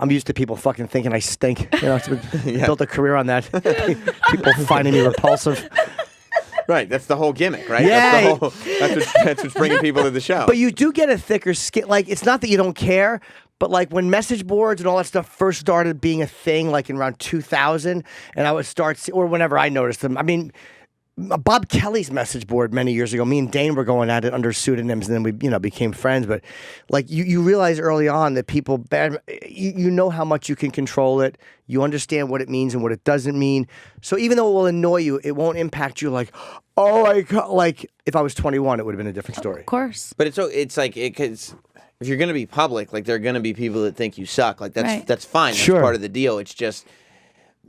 [SPEAKER 3] I'm used to people fucking thinking I stink. Built a career on that. People finding me repulsive.
[SPEAKER 1] Right, that's the whole gimmick, right?
[SPEAKER 3] Yeah.
[SPEAKER 1] That's what's bringing people to the show.
[SPEAKER 3] But you do get a thicker skin. Like, it's not that you don't care, but like when message boards and all that stuff first started being a thing, like in around 2000, and I would or whenever I noticed them. I mean, Bob Kelly's message board many years ago, me and Dane were going at it under pseudonyms, and then we became friends. But like you realize early on that people you know how much you can control it. You understand what it means and what it doesn't mean. So even though it will annoy you, it won't impact you like, oh my God. Like if I was 21, it would have been a different story.
[SPEAKER 2] Of course.
[SPEAKER 1] But it's like because if you're going to be public, like there are going to be people that think you suck. Like that's fine. That's part of the deal. It's just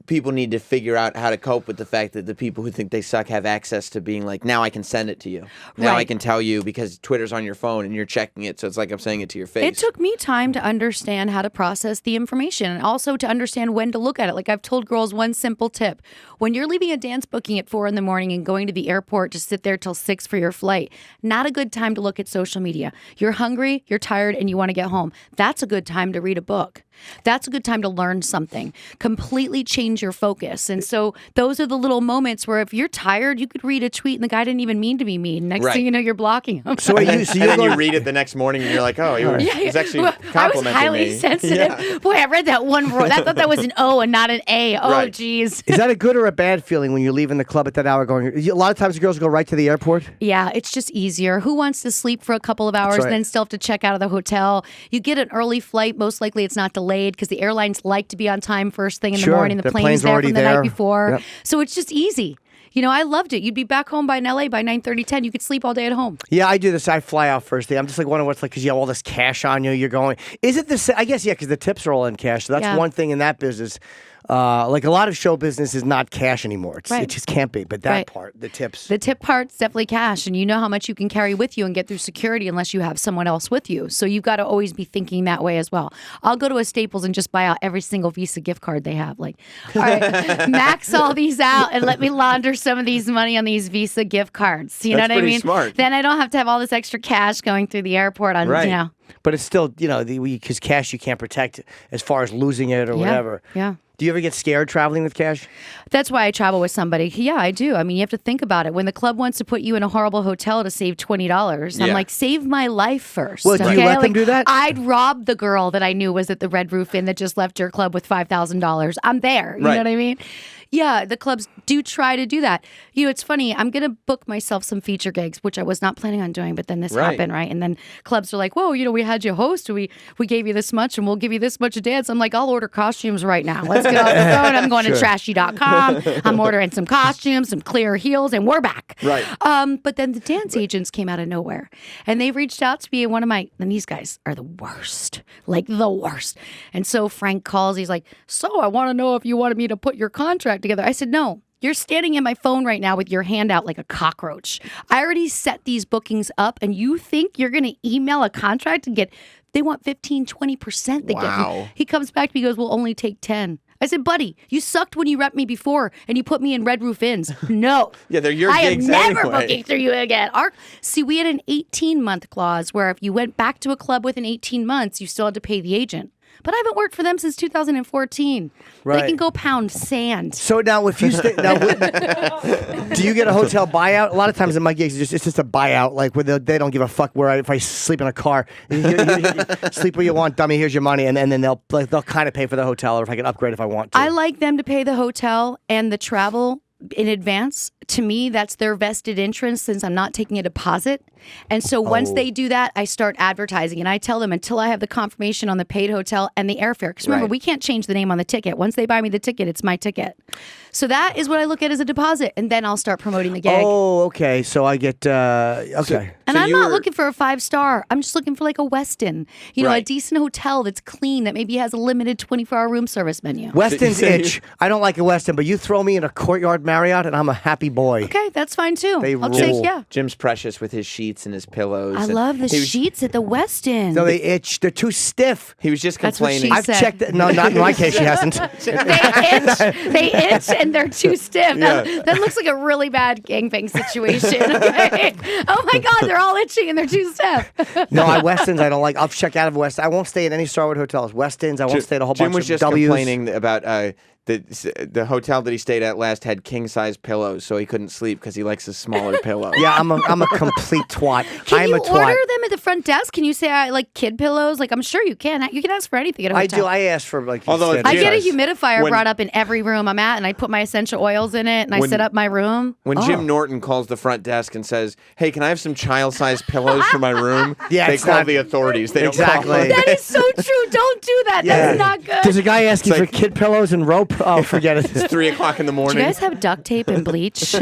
[SPEAKER 1] people need to figure out how to cope with the fact that the people who think they suck have access to being like, now I can send it to you. Now I can tell you because Twitter's on your phone and you're checking it. So it's like I'm saying it to your face.
[SPEAKER 2] It took me time to understand how to process the information and also to understand when to look at it. Like I've told girls one simple tip. When you're leaving a dance booking at 4 a.m. and going to the airport to sit there till 6 for your flight, not a good time to look at social media. You're hungry, you're tired, and you want to get home. That's a good time to read a book. That's a good time to learn something. Completely change change your focus. And so those are the little moments where if you're tired, you could read a tweet and the guy didn't even mean to be mean. Next thing you know, you're blocking him.
[SPEAKER 3] So,
[SPEAKER 1] and then you read it the next morning and you're like, oh, he's actually complimenting
[SPEAKER 2] I was highly
[SPEAKER 1] me.
[SPEAKER 2] sensitive. Boy, I read that one word. I thought that was an O and not an A. Oh, geez.
[SPEAKER 3] Is that a good or a bad feeling when you're leaving the club at that hour going? A lot of times the girls go right to the airport.
[SPEAKER 2] Yeah, it's just easier. Who wants to sleep for a couple of hours and then still have to check out of the hotel? You get an early flight. Most likely it's not delayed because the airlines like to be on time first thing in the morning. The plane's there from the night before. Yep. So it's just easy. You know, I loved it. You'd be back home in LA by 9:30, 10. You could sleep all day at home.
[SPEAKER 3] Yeah, I do this. I fly out first thing. I'm just like wondering what's like because you have all this cash on you. You're going. Is it the? I guess because the tips are all in cash. So that's one thing in that business. Like a lot of show business is not cash anymore. It just can't be. But that part, the tips.
[SPEAKER 2] The tip part's definitely cash. And you know how much you can carry with you and get through security unless you have someone else with you. So you've got to always be thinking that way as well. I'll go to a Staples and just buy out every single Visa gift card they have. Like, all right, max all these out and let me launder some of these money on these Visa gift cards. You know what I mean?
[SPEAKER 1] Smart.
[SPEAKER 2] Then I don't have to have all this extra cash going through the airport on, you know.
[SPEAKER 3] But it's still, you know, because cash you can't protect as far as losing it or whatever.
[SPEAKER 2] Yeah.
[SPEAKER 3] Do you ever get scared traveling with cash?
[SPEAKER 2] That's why I travel with somebody. Yeah, I do. I mean, you have to think about it. When the club wants to put you in a horrible hotel to save $20, I'm like, save my life first.
[SPEAKER 3] Well, do you let them do that?
[SPEAKER 2] I'd rob the girl that I knew was at the Red Roof Inn that just left your club with $5,000. I'm there. You know what I mean? Yeah, the clubs do try to do that. You know, it's funny. I'm going to book myself some feature gigs, which I was not planning on doing, but then this happened, right? And then clubs are like, whoa, you know, we had you host. We gave you this much, and we'll give you this much a dance. I'm like, I'll order costumes right now. Let's get off the phone. I'm going to trashy.com. I'm ordering some costumes, some clear heels, and we're back.
[SPEAKER 1] Right.
[SPEAKER 2] But then the dance agents came out of nowhere, and they reached out to me, and and these guys are the worst, like the worst. And so Frank calls. He's like, so I want to know if you wanted me to put your contract together. I said, no, you're standing in my phone right now with your hand out like a cockroach. I already set these bookings up and you think you're going to email a contract and they want 15, 20% they get me. He comes back to me, he goes, we'll only take 10. I said, buddy, you sucked when you repped me before and you put me in Red Roof Inns. No.
[SPEAKER 1] Yeah, they're your gigs
[SPEAKER 2] I am never
[SPEAKER 1] anyway.
[SPEAKER 2] booking through you again. See, we had an 18-month clause where if you went back to a club within 18 months, you still had to pay the agent. But I haven't worked for them since 2014. They can go pound sand.
[SPEAKER 3] So now, if you stay, do you get a hotel buyout? A lot of times in my gigs, it's just a buyout, like where they don't give a fuck if I sleep in a car. You sleep where you want, dummy. Here's your money, and then they'll kind of pay for the hotel, or if I can upgrade if I want to.
[SPEAKER 2] I like them to pay the hotel and the travel in advance. To me, that's their vested interest since I'm not taking a deposit. And so once they do that, I start advertising and I tell them until I have the confirmation on the paid hotel and the airfare. Because remember, we can't change the name on the ticket. Once they buy me the ticket, it's my ticket. So that is what I look at as a deposit. And then I'll start promoting the gig.
[SPEAKER 3] Oh, okay. So I get, okay.
[SPEAKER 2] And I'm not looking for a 5-star. I'm just looking for like a Westin. You know, a decent hotel that's clean, that maybe has a limited 24-hour room service menu.
[SPEAKER 3] Westin's itch. I don't like a Westin, but you throw me in a Courtyard Marriott and I'm a happy boy.
[SPEAKER 2] Okay, that's fine too.
[SPEAKER 3] They
[SPEAKER 2] I'll
[SPEAKER 3] rule.
[SPEAKER 2] take,
[SPEAKER 1] Jim's precious with his sheets and his pillows.
[SPEAKER 2] I love the sheets at the Westin.
[SPEAKER 3] No, they itch. They're too stiff.
[SPEAKER 1] He was just
[SPEAKER 2] That's what
[SPEAKER 1] complaining.
[SPEAKER 2] she
[SPEAKER 3] I've
[SPEAKER 2] said.
[SPEAKER 3] checked it. No, not in my case. She hasn't.
[SPEAKER 2] They itch and they're too stiff. That looks like a really bad gangbang situation. Okay? Oh my God, they're all itching and they're too stiff.
[SPEAKER 3] No, Westins I don't like. I'll check out of Westin. I won't stay at any Starwood hotels. Westins, I won't stay at a whole
[SPEAKER 1] Jim
[SPEAKER 3] bunch
[SPEAKER 1] was
[SPEAKER 3] of
[SPEAKER 1] just
[SPEAKER 3] W's.
[SPEAKER 1] complaining about the hotel that he stayed at last had king-size pillows, so he couldn't sleep because he likes a smaller pillow.
[SPEAKER 3] Yeah, I'm a complete twat.
[SPEAKER 2] Can
[SPEAKER 3] I'm
[SPEAKER 2] you
[SPEAKER 3] a twat.
[SPEAKER 2] order them at the front desk? Can you say I like kid pillows? Like I'm sure you can. You can ask for anything at a
[SPEAKER 3] I
[SPEAKER 2] hotel.
[SPEAKER 3] do. I ask for like.
[SPEAKER 1] Although
[SPEAKER 3] you
[SPEAKER 1] it
[SPEAKER 2] I
[SPEAKER 3] said.
[SPEAKER 2] get a
[SPEAKER 1] Yes.
[SPEAKER 2] humidifier
[SPEAKER 1] When-
[SPEAKER 2] brought up in every room I'm at, and I put my essential oils in it, and I set up my room.
[SPEAKER 1] When Jim Norton calls the front desk and says, "Hey, can I have some child-sized pillows for my room?"
[SPEAKER 3] Yeah,
[SPEAKER 1] they
[SPEAKER 3] it's
[SPEAKER 1] call
[SPEAKER 3] not-
[SPEAKER 1] the authorities. They
[SPEAKER 3] Exactly.
[SPEAKER 1] don't call.
[SPEAKER 2] That is so true. Don't do that. That's not good.
[SPEAKER 3] There's a guy asking
[SPEAKER 1] It's like-
[SPEAKER 3] for kid pillows and rope. Oh, forget it.
[SPEAKER 1] It's 3:00 in the
[SPEAKER 2] Do
[SPEAKER 1] morning.
[SPEAKER 2] you guys have duct tape and bleach?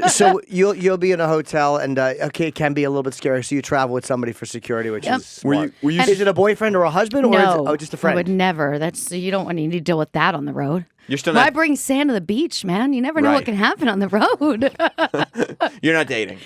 [SPEAKER 3] So you'll be in a hotel, and okay, it can be a little bit scary. So you travel with somebody for security, which is smart.
[SPEAKER 1] Were you
[SPEAKER 3] Is it a boyfriend or a husband, or is it, just a friend?
[SPEAKER 2] I would never. You don't want to need to deal with that on the road.
[SPEAKER 1] You're still
[SPEAKER 2] Why
[SPEAKER 1] not.
[SPEAKER 2] bring sand to the beach, man? You never know
[SPEAKER 1] Right.
[SPEAKER 2] what can happen on the road.
[SPEAKER 1] You're not dating.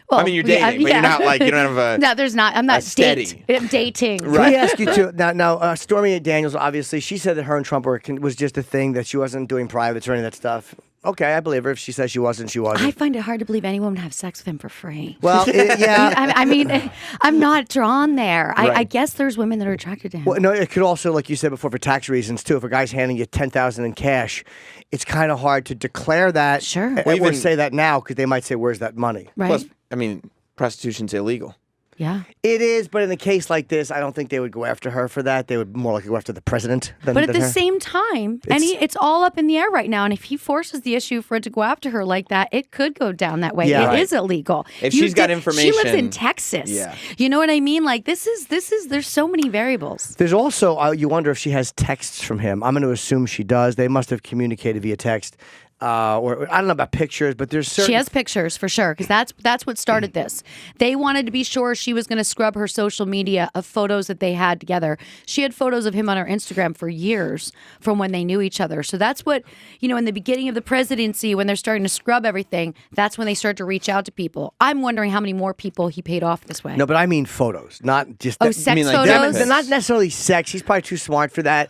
[SPEAKER 2] Well,
[SPEAKER 1] I mean, you're dating, but you're not like you don't have a.
[SPEAKER 2] No, there's not. I'm not
[SPEAKER 1] steady.
[SPEAKER 2] I'm dating.
[SPEAKER 3] Let me ask you too. Now, Stormy Daniels, obviously, she said that her and Trump was just a thing, that she wasn't doing privates or any of that stuff. Okay, I believe her. If she says she wasn't, she wasn't.
[SPEAKER 2] I find it hard to believe anyone would have sex with him for free.
[SPEAKER 3] Well, yeah.
[SPEAKER 2] I mean, I'm not drawn there. I
[SPEAKER 1] Right.
[SPEAKER 2] guess there's women that are attracted to him.
[SPEAKER 3] Well, no, it could also, like you said before, for tax reasons too. If a guy's handing you $10,000 in cash, it's kind of hard to declare that.
[SPEAKER 2] Sure.
[SPEAKER 3] Or
[SPEAKER 1] Well,
[SPEAKER 3] even
[SPEAKER 1] even-
[SPEAKER 3] say that now because they might say, "Where's that money?"
[SPEAKER 2] Right?
[SPEAKER 1] Plus, I mean, prostitution's illegal.
[SPEAKER 2] Yeah.
[SPEAKER 3] It is, but in a case like this, I don't think they would go after her for that. They would more likely go after the president than
[SPEAKER 2] But at the
[SPEAKER 3] her.
[SPEAKER 2] same time, it's all up in the air right now. And if he forces the issue for it to go after her like that, it could go down that way.
[SPEAKER 3] Yeah.
[SPEAKER 2] It
[SPEAKER 3] Right.
[SPEAKER 2] is illegal.
[SPEAKER 1] If she's got
[SPEAKER 2] She lives
[SPEAKER 1] information-
[SPEAKER 2] in Texas.
[SPEAKER 1] Yeah.
[SPEAKER 2] You know what I mean? Like this is. There's so many variables.
[SPEAKER 3] There's also you wonder if she has texts from him. I'm going to assume she does. They must have communicated via text. Or I don't know about pictures, but there's certain.
[SPEAKER 2] She has pictures for sure because that's what started this. They wanted to be sure she was going to scrub her social media of photos that they had together. She had photos of him on her Instagram for years from when they knew each other. So that's what, in the beginning of the presidency when they're starting to scrub everything, that's when they start to reach out to people. I'm wondering how many more people he paid off this way.
[SPEAKER 3] No, but I mean photos, not just.
[SPEAKER 2] Oh, sex
[SPEAKER 1] mean like
[SPEAKER 2] photos?
[SPEAKER 1] dick pics?
[SPEAKER 3] Not necessarily sex. He's probably too smart for that.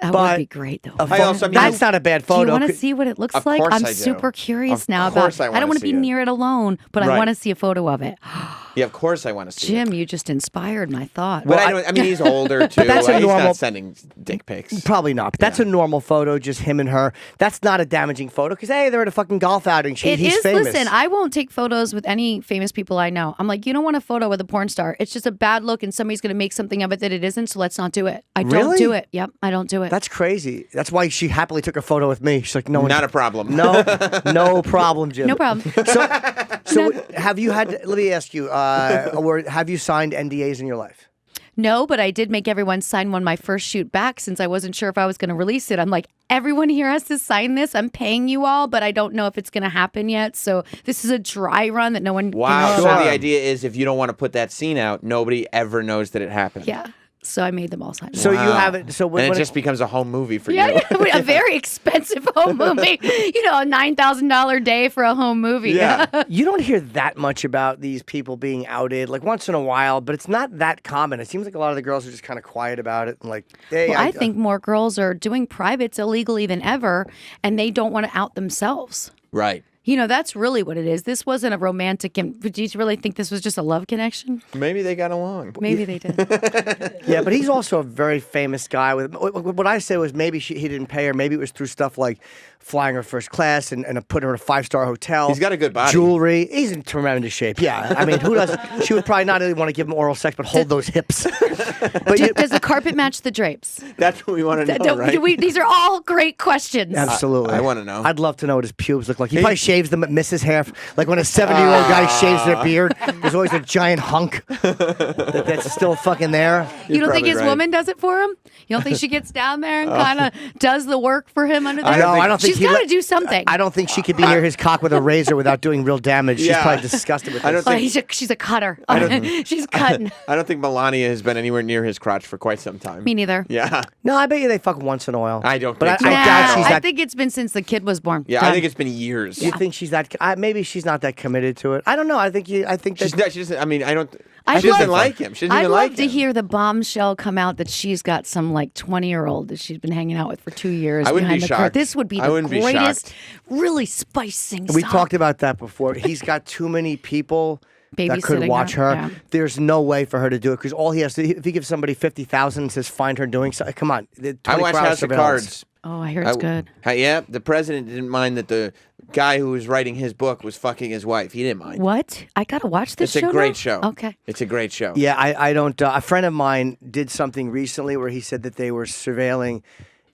[SPEAKER 2] That
[SPEAKER 3] but
[SPEAKER 2] would be great though.
[SPEAKER 1] I also- I mean,
[SPEAKER 3] that's not a bad
[SPEAKER 2] Do
[SPEAKER 3] photo.
[SPEAKER 2] you want to
[SPEAKER 3] Could-
[SPEAKER 2] see what it looks
[SPEAKER 1] Of
[SPEAKER 2] like?
[SPEAKER 1] course
[SPEAKER 2] I'm
[SPEAKER 1] I do.
[SPEAKER 2] super curious
[SPEAKER 1] Of
[SPEAKER 2] now
[SPEAKER 1] course
[SPEAKER 2] about.
[SPEAKER 1] I
[SPEAKER 2] I don't
[SPEAKER 1] wanna
[SPEAKER 2] want to
[SPEAKER 1] see
[SPEAKER 2] be
[SPEAKER 1] it.
[SPEAKER 2] near it alone, but I
[SPEAKER 1] Right.
[SPEAKER 2] want to see a photo of it.
[SPEAKER 1] Yeah, of course I want to see it.
[SPEAKER 2] Jim, you just inspired my thought.
[SPEAKER 1] But I mean, he's older too.
[SPEAKER 3] that's a
[SPEAKER 1] He's
[SPEAKER 3] normal-
[SPEAKER 1] not sending dick pics.
[SPEAKER 3] Probably not. But that's a normal photo, just him and her. That's not a damaging photo because hey, they're at a fucking golf outing.
[SPEAKER 2] It
[SPEAKER 3] He's
[SPEAKER 2] is.
[SPEAKER 3] famous.
[SPEAKER 2] Listen, I won't take photos with any famous people I know. I'm like, you don't want a photo with a porn star. It's just a bad look, and somebody's going to make something of it that it isn't. So let's not do it. I don't
[SPEAKER 3] Really?
[SPEAKER 2] do it. Yep, I don't do it.
[SPEAKER 3] That's crazy. That's why she happily took a photo with me. She's like, no,
[SPEAKER 1] Not a problem.
[SPEAKER 3] no problem, Jim.
[SPEAKER 2] no problem.
[SPEAKER 3] So have you had? Let me ask you. Or have you signed NDAs in your life?
[SPEAKER 2] No, but I did make everyone sign one my first shoot back since I wasn't sure if I was going to release it. I'm like, everyone here has to sign this. I'm paying you all, but I don't know if it's going to happen yet. So this is a dry run that no one.
[SPEAKER 1] Wow.
[SPEAKER 2] can
[SPEAKER 1] So
[SPEAKER 2] know about.
[SPEAKER 1] the idea is if you don't want to put that scene out, nobody ever knows that it happened.
[SPEAKER 2] Yeah. So I made them all sign.
[SPEAKER 3] So
[SPEAKER 2] one.
[SPEAKER 3] you haven't. So when
[SPEAKER 1] And it
[SPEAKER 3] it-
[SPEAKER 1] just becomes a home movie for
[SPEAKER 2] Yeah,
[SPEAKER 1] you.
[SPEAKER 2] a very expensive home movie. A $9,000 day for a home movie.
[SPEAKER 1] Yeah.
[SPEAKER 3] you don't hear that much about these people being outed, like once in a while, but it's not that common. It seems like a lot of the girls are just kind of quiet about it and like, hey,
[SPEAKER 2] Well, I think more girls are doing privates illegally than ever, and they don't want to out themselves.
[SPEAKER 1] Right.
[SPEAKER 2] That's really what it is. This wasn't a romantic. Do you really think this was just a love connection?
[SPEAKER 1] Maybe they got along.
[SPEAKER 2] Maybe they did.
[SPEAKER 3] Yeah, but he's also a very famous guy. With what I said was maybe he didn't pay her. Maybe it was through stuff like flying her first class and putting her in a 5-star hotel.
[SPEAKER 1] He's got a good body.
[SPEAKER 3] Jewelry. He's in tremendous shape. Yeah, I mean, who doesn't? She would probably not only want to give him oral sex, but hold those hips. But
[SPEAKER 2] Does the carpet match the drapes?
[SPEAKER 1] That's what we want to know, right?
[SPEAKER 2] These are all great questions.
[SPEAKER 3] absolutely,
[SPEAKER 1] I wanna know.
[SPEAKER 3] I'd love to know what his pubes look like. He probably shaves them, but misses hair. Like when a 70-year-old guy shaves their beard, there's always a giant hunk that's still fucking there.
[SPEAKER 2] You don't think
[SPEAKER 1] probably
[SPEAKER 2] his
[SPEAKER 1] right.
[SPEAKER 2] woman does it for him? You don't think she gets down there and kind of does the work for him under there?
[SPEAKER 3] No, I don't think
[SPEAKER 2] She's
[SPEAKER 3] he
[SPEAKER 2] got to
[SPEAKER 3] let-
[SPEAKER 2] do something.
[SPEAKER 3] I don't think she could be near his cock with a razor without doing real damage. She's
[SPEAKER 1] Yeah.
[SPEAKER 3] probably disgusted with
[SPEAKER 1] I
[SPEAKER 3] this.
[SPEAKER 1] don't
[SPEAKER 2] Oh,
[SPEAKER 1] think
[SPEAKER 2] she's a cutter. She's cutting.
[SPEAKER 1] I don't think Melania has been anywhere near his crotch for quite some time.
[SPEAKER 2] Me neither.
[SPEAKER 1] Yeah.
[SPEAKER 3] No, I bet you they fuck once in a while.
[SPEAKER 1] I don't
[SPEAKER 3] But
[SPEAKER 1] think so.
[SPEAKER 3] I doubt she's
[SPEAKER 2] I
[SPEAKER 3] that.
[SPEAKER 2] think it's been since the kid was born.
[SPEAKER 1] Yeah,
[SPEAKER 2] Done.
[SPEAKER 1] I think it's been years.
[SPEAKER 3] You think she's that? Maybe she's not that committed to it. I don't know. I think that.
[SPEAKER 1] She's not, she doesn't. I mean, I don't.
[SPEAKER 2] I'd
[SPEAKER 1] She doesn't
[SPEAKER 2] love-
[SPEAKER 1] like him. She doesn't
[SPEAKER 2] I'd
[SPEAKER 1] even
[SPEAKER 2] love
[SPEAKER 1] like
[SPEAKER 2] to
[SPEAKER 1] him.
[SPEAKER 2] hear the bombshell come out that she's got some like 20-year-old that she's been hanging out with for 2 years.
[SPEAKER 1] I wouldn't
[SPEAKER 2] behind
[SPEAKER 1] be
[SPEAKER 2] the curtain.
[SPEAKER 1] shocked.
[SPEAKER 2] This would be
[SPEAKER 1] I
[SPEAKER 2] the
[SPEAKER 1] wouldn't be
[SPEAKER 2] greatest,
[SPEAKER 1] shocked.
[SPEAKER 2] really spicing.
[SPEAKER 3] we
[SPEAKER 2] stuff.
[SPEAKER 3] talked about that before. He's got too many people that could
[SPEAKER 2] Babysitting
[SPEAKER 3] watch her.
[SPEAKER 2] yeah.
[SPEAKER 3] There's no way for her to do it because all he has to. If he gives somebody 50,000 and says find her doing something, come on.
[SPEAKER 1] I watched House of Cards.
[SPEAKER 2] Oh, I hear it's good.
[SPEAKER 1] Yeah, the president didn't mind that the guy who was writing his book was fucking his wife. He didn't mind.
[SPEAKER 2] What? I gotta watch this
[SPEAKER 1] It's
[SPEAKER 2] show
[SPEAKER 1] a great
[SPEAKER 2] now?
[SPEAKER 1] show.
[SPEAKER 2] Okay.
[SPEAKER 1] It's a great show.
[SPEAKER 3] Yeah, I don't. A friend of mine did something recently where he said that they were surveilling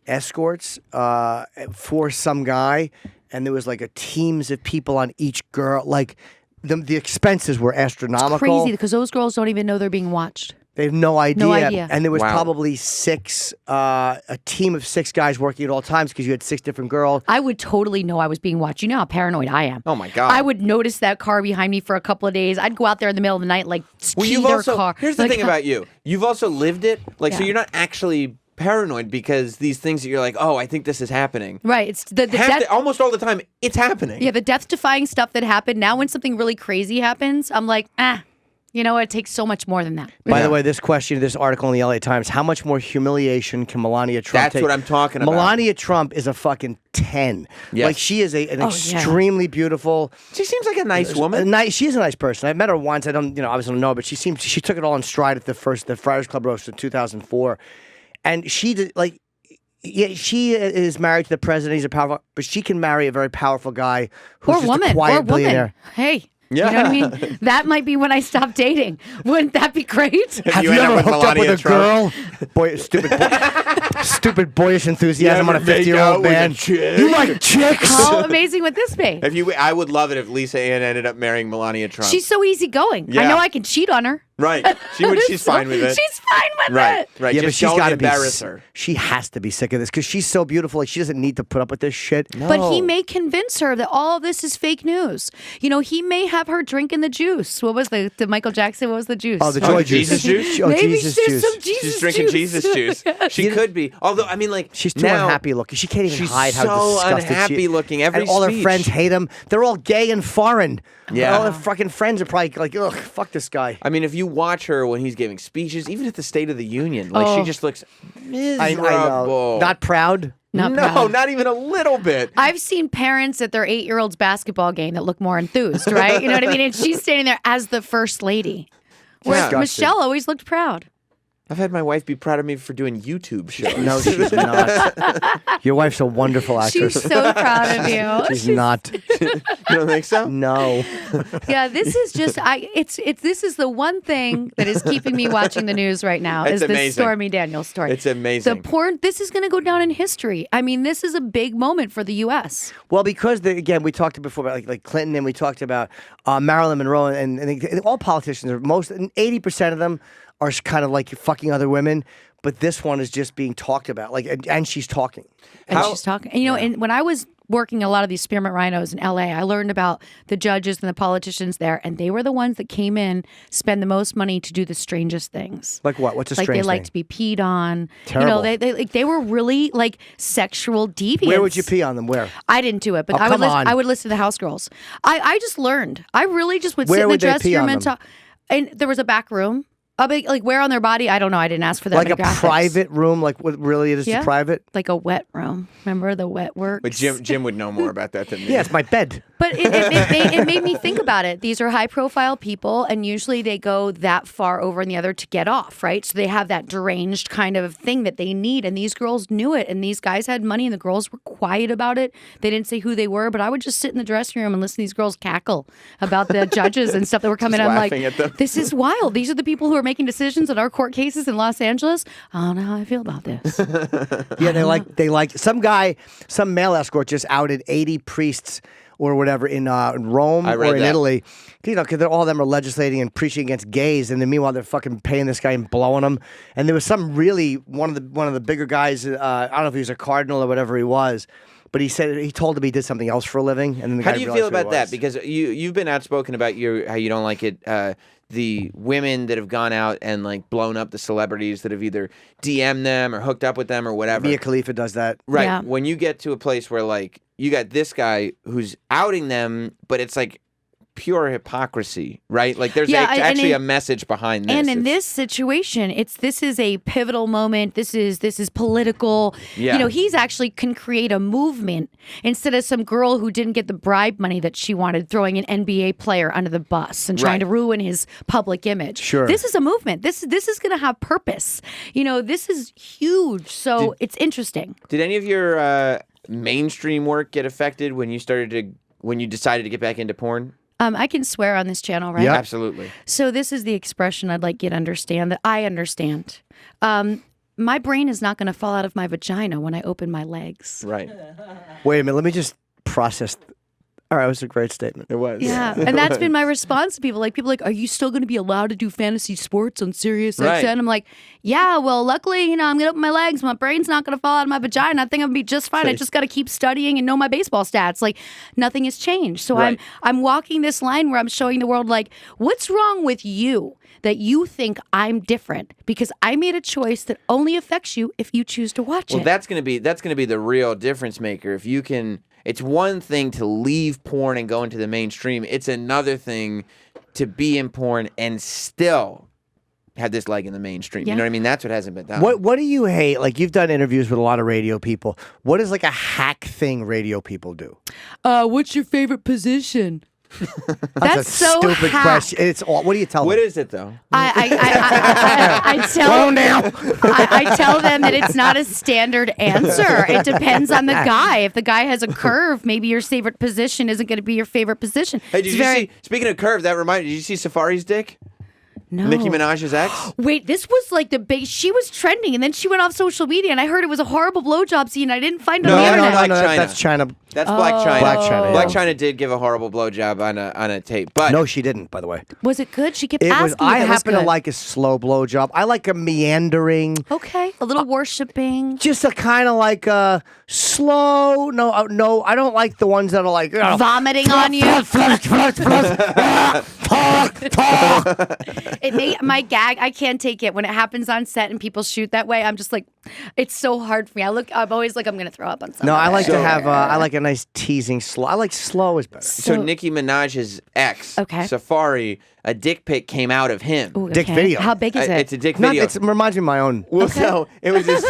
[SPEAKER 3] escorts for some guy, and there was like a teams of people on each girl. Like the expenses were astronomical.
[SPEAKER 2] Crazy because those girls don't even know they're being watched.
[SPEAKER 3] They have no idea.
[SPEAKER 2] idea.
[SPEAKER 3] And there was
[SPEAKER 1] Wow.
[SPEAKER 3] probably a team of 6 guys working at all times because you had 6 different girls.
[SPEAKER 2] I would totally know I was being watched. You know how paranoid I am.
[SPEAKER 1] Oh, my God.
[SPEAKER 2] I would notice that car behind me for a couple of days. I'd go out there in the middle of the night, like
[SPEAKER 1] Well,
[SPEAKER 2] key
[SPEAKER 1] you've
[SPEAKER 2] their
[SPEAKER 1] also.
[SPEAKER 2] car.
[SPEAKER 1] Here's the
[SPEAKER 2] Like,
[SPEAKER 1] thing about you. You've also lived it. Like, so
[SPEAKER 2] Yeah.
[SPEAKER 1] you're not actually paranoid because these things that you're like, oh, I think this is happening.
[SPEAKER 2] Right. It's the death.
[SPEAKER 1] Almost all the time, it's happening.
[SPEAKER 2] Yeah, the death-defying stuff that happened. Now, when something really crazy happens, I'm like, You know, it takes so much more than that.
[SPEAKER 3] By the way, this question, this article in the LA Times, how much more humiliation can Melania Trump
[SPEAKER 1] That's
[SPEAKER 3] take?
[SPEAKER 1] what I'm talking about.
[SPEAKER 3] Melania Trump is a fucking 10.
[SPEAKER 1] Yes.
[SPEAKER 3] Like, she is an extremely beautiful...
[SPEAKER 1] She seems like a nice woman.
[SPEAKER 3] She is a nice person. I met her once. I don't, obviously don't know, but she took it all in stride at the Friars Club roast in 2004. And she did, like... Yeah, she is married to the president. He's a powerful... But she can marry a very powerful guy who's just a quiet billionaire.
[SPEAKER 2] Hey...
[SPEAKER 1] Yeah.
[SPEAKER 2] You know what I mean? That might be when I stop dating. Wouldn't that be great?
[SPEAKER 3] Have you ever hooked up with a girl? Boy, stupid boyish enthusiasm on a 50-year-old man. You like chicks?
[SPEAKER 2] How amazing would this be?
[SPEAKER 1] I would love it if Lisa Ann ended up marrying Melania Trump.
[SPEAKER 2] She's so easygoing.
[SPEAKER 1] Yeah.
[SPEAKER 2] I know I can cheat on her.
[SPEAKER 1] Right. She's fine with it.
[SPEAKER 2] She's fine with
[SPEAKER 1] Right.
[SPEAKER 2] it.
[SPEAKER 1] Right.
[SPEAKER 3] Yeah,
[SPEAKER 1] Just
[SPEAKER 3] but she's
[SPEAKER 1] don't
[SPEAKER 3] got to
[SPEAKER 1] embarrass her.
[SPEAKER 3] She has to be sick of this because she's so beautiful. Like, she doesn't need to put up with this shit.
[SPEAKER 1] No.
[SPEAKER 2] But he may convince her that all of this is fake news. You know, he may have her drinking the juice. What was the Michael Jackson? What was the juice?
[SPEAKER 3] Oh, the joy
[SPEAKER 1] Jesus juice?
[SPEAKER 3] Oh,
[SPEAKER 2] Maybe
[SPEAKER 3] Jesus
[SPEAKER 2] she's
[SPEAKER 3] juice.
[SPEAKER 2] some Jesus
[SPEAKER 1] She's drinking
[SPEAKER 2] juice.
[SPEAKER 1] Jesus juice. She could be. Although, I mean, like,
[SPEAKER 3] She's too
[SPEAKER 1] now,
[SPEAKER 3] unhappy looking. She can't even
[SPEAKER 1] she's
[SPEAKER 3] hide how
[SPEAKER 1] so
[SPEAKER 3] disgusted
[SPEAKER 1] unhappy
[SPEAKER 3] she
[SPEAKER 1] looking. Every
[SPEAKER 3] and all her
[SPEAKER 1] speech.
[SPEAKER 3] friends hate him. They're all gay and foreign.
[SPEAKER 1] Yeah.
[SPEAKER 3] All her fucking friends are probably like, ugh, fuck this guy.
[SPEAKER 1] I mean, if you watch her when he's giving speeches, even at the State of the Union, like she just looks miserable.
[SPEAKER 3] I know. Not proud.
[SPEAKER 2] Not
[SPEAKER 1] no,
[SPEAKER 2] proud.
[SPEAKER 1] not even a little bit.
[SPEAKER 2] I've seen parents at their 8-year-old's basketball game that look more enthused, right? You know what I mean? And she's standing there as the first lady. Whereas
[SPEAKER 3] Disgusting.
[SPEAKER 2] Michelle always looked proud.
[SPEAKER 1] I've had my wife be proud of me for doing YouTube shows.
[SPEAKER 3] No, she's not. Your wife's a wonderful actress.
[SPEAKER 2] She's so proud of you.
[SPEAKER 3] She's not.
[SPEAKER 1] You don't think so?
[SPEAKER 3] No.
[SPEAKER 2] Yeah, this is just this is the one thing that is keeping me watching the news right now
[SPEAKER 1] It's
[SPEAKER 2] is the
[SPEAKER 1] amazing.
[SPEAKER 2] Stormy Daniels story.
[SPEAKER 1] It's amazing.
[SPEAKER 2] This is going to go down in history. I mean, this is a big moment for the U.S.
[SPEAKER 3] Well, because again, we talked before about like Clinton, and we talked about Marilyn Monroe, and all politicians are 80% of them are kind of like fucking other women, but this one is just being talked about, like, and she's talking.
[SPEAKER 2] And she's talking. And, and when I was working a lot of these spearmint rhinos in L.A., I learned about the judges and the politicians there, and they were the ones that came in, spend the most money to do the strangest things.
[SPEAKER 3] Like what? What's a strange
[SPEAKER 2] Like they
[SPEAKER 3] thing?
[SPEAKER 2] like to be peed on.
[SPEAKER 3] Terrible.
[SPEAKER 2] They were really like sexual deviants.
[SPEAKER 3] Where would you pee on them? Where?
[SPEAKER 2] I didn't do it, but
[SPEAKER 3] Oh,
[SPEAKER 2] I would
[SPEAKER 3] come on.
[SPEAKER 2] I would listen to the house girls. I just learned. I really just would
[SPEAKER 3] Where
[SPEAKER 2] sit in the
[SPEAKER 3] would they
[SPEAKER 2] dressing
[SPEAKER 3] pee
[SPEAKER 2] room
[SPEAKER 3] on
[SPEAKER 2] and
[SPEAKER 3] them?
[SPEAKER 2] talk. And there was a back room. Like where on their body? I don't know. I didn't ask for that.
[SPEAKER 3] Like a
[SPEAKER 2] demographics.
[SPEAKER 3] private room? Like what really it is
[SPEAKER 2] Yeah.
[SPEAKER 3] private?
[SPEAKER 2] Like a wet room. Remember the wet works?
[SPEAKER 1] But Jim would know more about that than me.
[SPEAKER 3] Yeah, it's my bed.
[SPEAKER 2] But it made me think about it. These are high-profile people, and usually they go that far over in the other to get off, right? So they have that deranged kind of thing that they need, and these girls knew it, and these guys had money, and the girls were quiet about it. They didn't say who they were, but I would just sit in the dressing room and listen to these girls cackle about the judges and stuff that were coming.
[SPEAKER 1] Just
[SPEAKER 2] I'm like,
[SPEAKER 1] laughing at them.
[SPEAKER 2] this is wild. These are the people who are making decisions in our court cases in Los Angeles. I don't know how I feel about this.
[SPEAKER 3] Yeah, they like some male escort just outed 80 priests or whatever in Rome
[SPEAKER 1] I read
[SPEAKER 3] or in
[SPEAKER 1] that.
[SPEAKER 3] Italy. Because all of them are legislating and preaching against gays, and then meanwhile they're fucking paying this guy and blowing him. And there was some really one of the bigger guys. I don't know if he was a cardinal or whatever he was. But he told him he did something else for a living, and then the
[SPEAKER 1] How
[SPEAKER 3] guy
[SPEAKER 1] do you
[SPEAKER 3] realized
[SPEAKER 1] feel
[SPEAKER 3] who he
[SPEAKER 1] about that?
[SPEAKER 3] was.
[SPEAKER 1] Because you've been outspoken about how you don't like it. The women that have gone out and like blown up the celebrities that have either DM'd them or hooked up with them or whatever.
[SPEAKER 3] Mia Khalifa does that.
[SPEAKER 1] Right.
[SPEAKER 2] Yeah.
[SPEAKER 1] When you get to a place where like you got this guy who's outing them, but it's like pure hypocrisy, right? Like there's actually a message behind this.
[SPEAKER 2] And in this situation, this is a pivotal moment. This is political.
[SPEAKER 1] Yeah.
[SPEAKER 2] He's actually can create a movement instead of some girl who didn't get the bribe money that she wanted, throwing an NBA player under the bus and trying
[SPEAKER 1] Right.
[SPEAKER 2] to ruin his public image.
[SPEAKER 3] Sure.
[SPEAKER 2] This is a movement. This is going to have purpose. This is huge. So it's interesting.
[SPEAKER 1] Did any of your mainstream work get affected when you decided to get back into porn?
[SPEAKER 2] I can swear on this channel, right?
[SPEAKER 3] Yeah.
[SPEAKER 1] Absolutely.
[SPEAKER 2] So this is the expression I'd like you to understand that I understand. My brain is not going to fall out of my vagina when I open my legs.
[SPEAKER 1] Right.
[SPEAKER 3] Wait a minute, let me just process. All right, it was a great statement.
[SPEAKER 1] It was.
[SPEAKER 2] Yeah, and that's been my response to people. Like, are you still going to be allowed to do fantasy sports on Sirius
[SPEAKER 1] Right.
[SPEAKER 2] XM? I'm like, yeah, well, luckily, I'm going to open my legs. My brain's not going to fall out of my vagina. I think I'm going to be just fine. I just got to keep studying and know my baseball stats. Like, nothing has changed. So
[SPEAKER 1] Right.
[SPEAKER 2] I'm walking this line where I'm showing the world, like, what's wrong with you that you think I'm different? Because I made a choice that only affects you if you choose to watch
[SPEAKER 1] Well,
[SPEAKER 2] it.
[SPEAKER 1] that's gonna be the real difference maker. If you can, it's one thing to leave porn and go into the mainstream. It's another thing to be in porn and still have this leg in the mainstream.
[SPEAKER 2] Yeah.
[SPEAKER 1] You know what I mean? That's what hasn't been done.
[SPEAKER 3] What do you hate? Like, you've done interviews with a lot of radio people. What is like a hack thing radio people do?
[SPEAKER 2] What's your favorite position?
[SPEAKER 3] That's a
[SPEAKER 2] so
[SPEAKER 3] stupid
[SPEAKER 2] hack.
[SPEAKER 3] question. It's all. What do you tell
[SPEAKER 1] What
[SPEAKER 3] them?
[SPEAKER 1] is it though?
[SPEAKER 2] I tell I tell them that it's not a standard answer. It depends on the guy. If the guy has a curve, maybe your favorite position isn't going to be your favorite position.
[SPEAKER 1] Hey, did you see? Speaking of curve, that reminded. Did you see Safaree's dick?
[SPEAKER 2] No.
[SPEAKER 1] Nicki Minaj's ex?
[SPEAKER 2] Wait, this was like the big. She was trending, and then she went off social media, and I heard it was a horrible blowjob scene. I didn't find it on the internet.
[SPEAKER 1] Black China.
[SPEAKER 3] That's China.
[SPEAKER 1] That's Black China.
[SPEAKER 3] Black China, yeah.
[SPEAKER 1] Black China did give a horrible blowjob on a tape, but
[SPEAKER 3] No, she didn't. By the way,
[SPEAKER 2] Was it good? She kept
[SPEAKER 3] it
[SPEAKER 2] asking.
[SPEAKER 3] was.
[SPEAKER 2] if
[SPEAKER 3] I
[SPEAKER 2] it was
[SPEAKER 3] happen to
[SPEAKER 2] good.
[SPEAKER 3] like a slow blowjob. I like a meandering.
[SPEAKER 2] Okay, a little worshiping.
[SPEAKER 3] Just a kind of like a slow. No, I don't like the ones that are like
[SPEAKER 2] Vomiting on you. It made my gag. I can't take it when it happens on set and people shoot that way. I'm just like, it's so hard for me. I'm always like, I'm gonna throw up on something.
[SPEAKER 3] No, I like to have. I like a nice teasing slow. I like slow is better.
[SPEAKER 1] so Nicki Minaj's ex,
[SPEAKER 2] Okay.
[SPEAKER 1] Safaree, a dick pic came out of him.
[SPEAKER 2] Ooh,
[SPEAKER 3] Dick video.
[SPEAKER 2] How big is it?
[SPEAKER 1] It's a dick
[SPEAKER 3] Not,
[SPEAKER 1] video.
[SPEAKER 3] it reminds me of my own.
[SPEAKER 1] Well, so it was this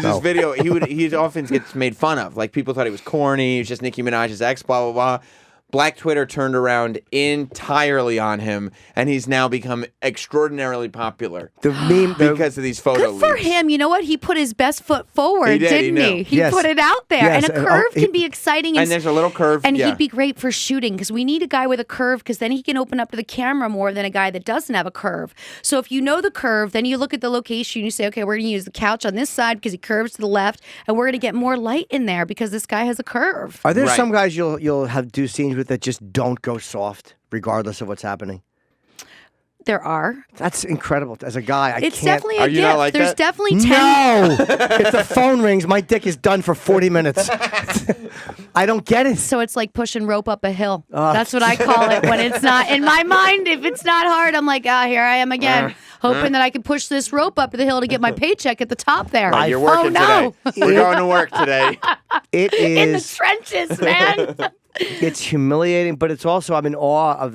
[SPEAKER 3] No.
[SPEAKER 1] video. He often gets made fun of. Like people thought he was corny. He was just Nicki Minaj's ex. Blah blah blah. Black Twitter turned around entirely on him, and he's now become extraordinarily popular
[SPEAKER 3] The meme
[SPEAKER 1] because of these photo
[SPEAKER 2] Good for
[SPEAKER 1] leaks.
[SPEAKER 2] him. You know what? He put his best foot forward,
[SPEAKER 1] He did, he
[SPEAKER 2] didn't
[SPEAKER 1] knew.
[SPEAKER 2] he? He
[SPEAKER 3] Yes.
[SPEAKER 2] put it out there.
[SPEAKER 3] Yes,
[SPEAKER 2] And a
[SPEAKER 3] and,
[SPEAKER 2] curve
[SPEAKER 3] he-
[SPEAKER 2] can be exciting.
[SPEAKER 1] And there's a little curve.
[SPEAKER 2] And
[SPEAKER 1] yeah.
[SPEAKER 2] he'd be great for shooting because we need a guy with a curve because then he can open up to the camera more than a guy that doesn't have a curve. So if you know the curve, then you look at the location, you say, okay, we're going to use the couch on this side because he curves to the left, and we're going to get more light in there because this guy has a curve.
[SPEAKER 3] Are there
[SPEAKER 1] Right.
[SPEAKER 3] some guys you'll have do scenes with that just don't go soft, regardless of what's happening?
[SPEAKER 2] There are.
[SPEAKER 3] That's incredible. As a guy, I
[SPEAKER 2] It's
[SPEAKER 3] can't.
[SPEAKER 2] definitely a
[SPEAKER 1] Are you
[SPEAKER 2] gift.
[SPEAKER 1] not like
[SPEAKER 2] There's
[SPEAKER 1] that?
[SPEAKER 2] definitely 10.
[SPEAKER 3] No! If the phone rings, my dick is done for 40 minutes. I don't get it.
[SPEAKER 2] So it's like pushing rope up a hill. That's what I call it when it's not in my mind. If it's not hard, I'm like, here I am again, hoping that I can push this rope up the hill to get my paycheck at the top there.
[SPEAKER 1] Right, you're working
[SPEAKER 2] no.
[SPEAKER 1] today. We're going to work today.
[SPEAKER 3] It
[SPEAKER 2] In the
[SPEAKER 3] is.
[SPEAKER 2] trenches, man.
[SPEAKER 3] It's humiliating, but it's also I'm in awe of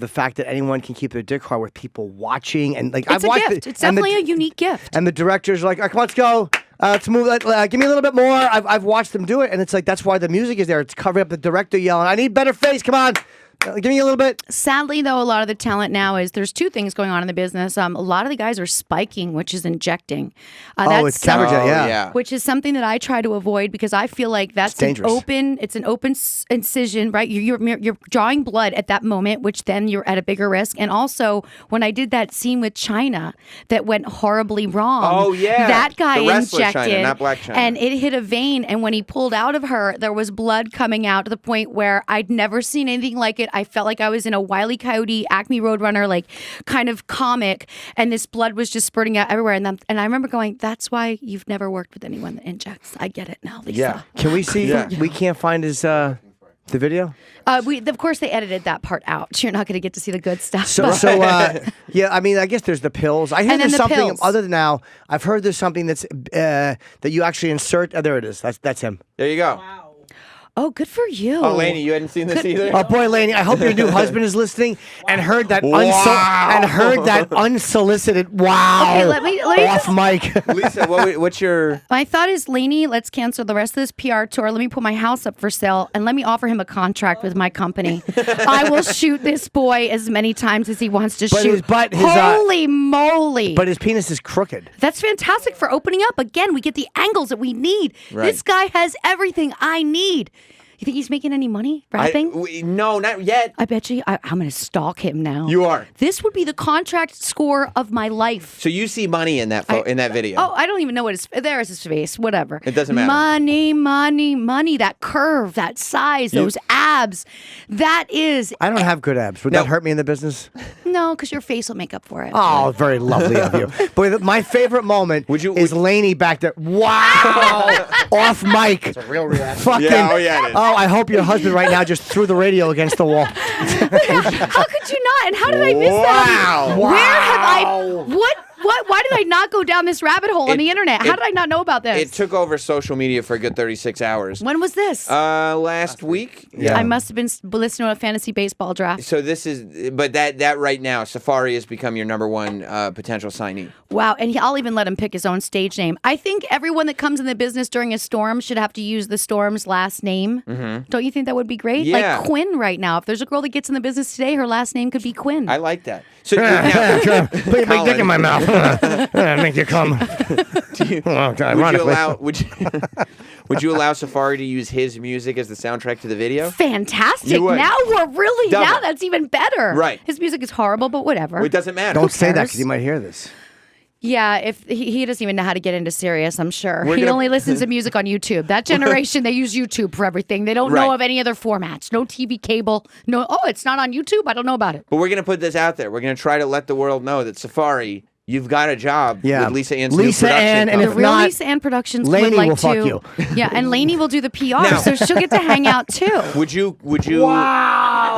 [SPEAKER 3] the fact that anyone can keep their dick hard with people watching and like
[SPEAKER 2] It's
[SPEAKER 3] I've
[SPEAKER 2] a
[SPEAKER 3] watched
[SPEAKER 2] gift.
[SPEAKER 3] it.
[SPEAKER 2] It's definitely a unique gift.
[SPEAKER 3] And the director's like, come on, let's go. Let's move. Give me a little bit more. I've watched them do it, and it's like that's why the music is there. It's covering up the director yelling, "I need better face. Come on, give me a little bit."
[SPEAKER 2] Sadly, though, a lot of the talent now is there's two things going on in the business. A lot of the guys are spiking, which is injecting.
[SPEAKER 3] It's camera jet, yeah.
[SPEAKER 2] Which is something that I try to avoid because I feel like that's an
[SPEAKER 3] dangerous.
[SPEAKER 2] open. It's an open incision, right? You're drawing blood at that moment, which then you're at a bigger risk. And also, when I did that scene with China that went horribly wrong.
[SPEAKER 1] Oh, yeah.
[SPEAKER 2] that guy
[SPEAKER 1] The wrestler
[SPEAKER 2] injected,
[SPEAKER 1] China, not Black China.
[SPEAKER 2] and it hit a vein. And when he pulled out of her, there was blood coming out to the point where I'd never seen anything like it. I felt like I was in a Wile E. Coyote, Acme Roadrunner, like kind of comic, and this blood was just spurting out everywhere. And I remember going, "That's why you've never worked with anyone that injects." I get it now, Lisa.
[SPEAKER 1] Yeah.
[SPEAKER 3] Can we see?
[SPEAKER 1] Yeah.
[SPEAKER 3] We can't find his the video.
[SPEAKER 2] Of course, they edited that part out. You're not going to get to see the good stuff.
[SPEAKER 3] Yeah. I mean, I guess there's the pills. I hear
[SPEAKER 2] And then
[SPEAKER 3] there's
[SPEAKER 2] the
[SPEAKER 3] something
[SPEAKER 2] pills.
[SPEAKER 3] other than now. I've heard there's something that's that you actually insert. Oh, there it is. That's him.
[SPEAKER 1] There you go.
[SPEAKER 2] Oh, good for you.
[SPEAKER 1] Oh, Laney, you hadn't seen this either?
[SPEAKER 3] Oh boy, Laney, I hope your new husband is listening and heard that unsolicited wow.
[SPEAKER 2] Okay, let me
[SPEAKER 3] off mic.
[SPEAKER 1] Lisa, what's your...
[SPEAKER 2] My thought is, Lainey, let's cancel the rest of this PR tour. Let me put my house up for sale and let me offer him a contract with my company. I will shoot this boy as many times as he wants to shoot. Holy moly.
[SPEAKER 3] But his penis is crooked.
[SPEAKER 2] That's fantastic for opening up. Again, we get the angles that we need.
[SPEAKER 1] Right.
[SPEAKER 2] This guy has everything I need. You think he's making any money rapping?
[SPEAKER 1] No, not yet.
[SPEAKER 2] I bet you I'm going to stalk him now.
[SPEAKER 1] You are.
[SPEAKER 2] This would be the contract score of my life.
[SPEAKER 1] So you see money in that in that video.
[SPEAKER 2] Oh, I don't even know what there is his face. Whatever.
[SPEAKER 1] It doesn't matter.
[SPEAKER 2] Money, money, money. That curve, that size, those abs. That is.
[SPEAKER 3] I don't have good abs. Would that hurt me in the business?
[SPEAKER 2] No, because your face will make up for it.
[SPEAKER 3] Oh, very lovely of you. But my favorite moment is Laney back there. Wow! Off mic. It's a real reaction. Fucking.
[SPEAKER 1] Yeah, oh yeah, it is.
[SPEAKER 3] Oh, I hope your husband right now just threw the radio against the wall.
[SPEAKER 2] How could you not? And how did I miss that?
[SPEAKER 1] Wow.
[SPEAKER 2] Where have I? What? Why did I not go down this rabbit hole on the internet? How did I not know about this?
[SPEAKER 1] It took over social media for a good 36 hours.
[SPEAKER 2] When was this?
[SPEAKER 1] Last week.
[SPEAKER 3] Yeah.
[SPEAKER 2] I must have been listening to a fantasy baseball draft.
[SPEAKER 1] So this is, but that right now, Safaree has become your number one potential signee.
[SPEAKER 2] Wow, and I'll even let him pick his own stage name. I think everyone that comes in the business during a storm should have to use the storm's last name. Mm-hmm. Don't you think that would be great?
[SPEAKER 1] Yeah.
[SPEAKER 2] Like Quinn right now. If there's a girl that gets in the business today, her last name could be Quinn.
[SPEAKER 1] I like that. So now,
[SPEAKER 3] Put your big dick in my mouth. Make you come.
[SPEAKER 1] would you allow Safaree to use his music as the soundtrack to the video?
[SPEAKER 2] Fantastic.
[SPEAKER 1] You would.
[SPEAKER 2] Now we're really,
[SPEAKER 1] Double.
[SPEAKER 2] now that's even better.
[SPEAKER 1] Right.
[SPEAKER 2] His music is horrible, but whatever.
[SPEAKER 1] Well, it doesn't matter.
[SPEAKER 3] Don't say that
[SPEAKER 2] cares?
[SPEAKER 3] because he might hear this.
[SPEAKER 2] Yeah, if he doesn't even know how to get into Sirius, I'm sure.
[SPEAKER 1] We're
[SPEAKER 2] He
[SPEAKER 1] gonna-
[SPEAKER 2] only listens to music on YouTube. That generation, they use YouTube for everything. They don't know
[SPEAKER 1] Right.
[SPEAKER 2] of any other formats. No TV cable. No, oh, it's not on YouTube? I don't know about it.
[SPEAKER 1] But we're going to put this out there. We're going to try to let the world know that Safaree, you've got a job with Lisa Ann's new
[SPEAKER 3] Lisa
[SPEAKER 1] production
[SPEAKER 3] Ann, and
[SPEAKER 1] company.
[SPEAKER 3] if
[SPEAKER 2] The real
[SPEAKER 3] not,
[SPEAKER 2] Lisa Ann Productions
[SPEAKER 3] Lainey
[SPEAKER 2] would like
[SPEAKER 3] will
[SPEAKER 2] to.
[SPEAKER 3] fuck you.
[SPEAKER 2] Yeah, and Lainey will do the PR,
[SPEAKER 1] Now-
[SPEAKER 2] so she'll get to hang out too.
[SPEAKER 1] Would you
[SPEAKER 2] Wow.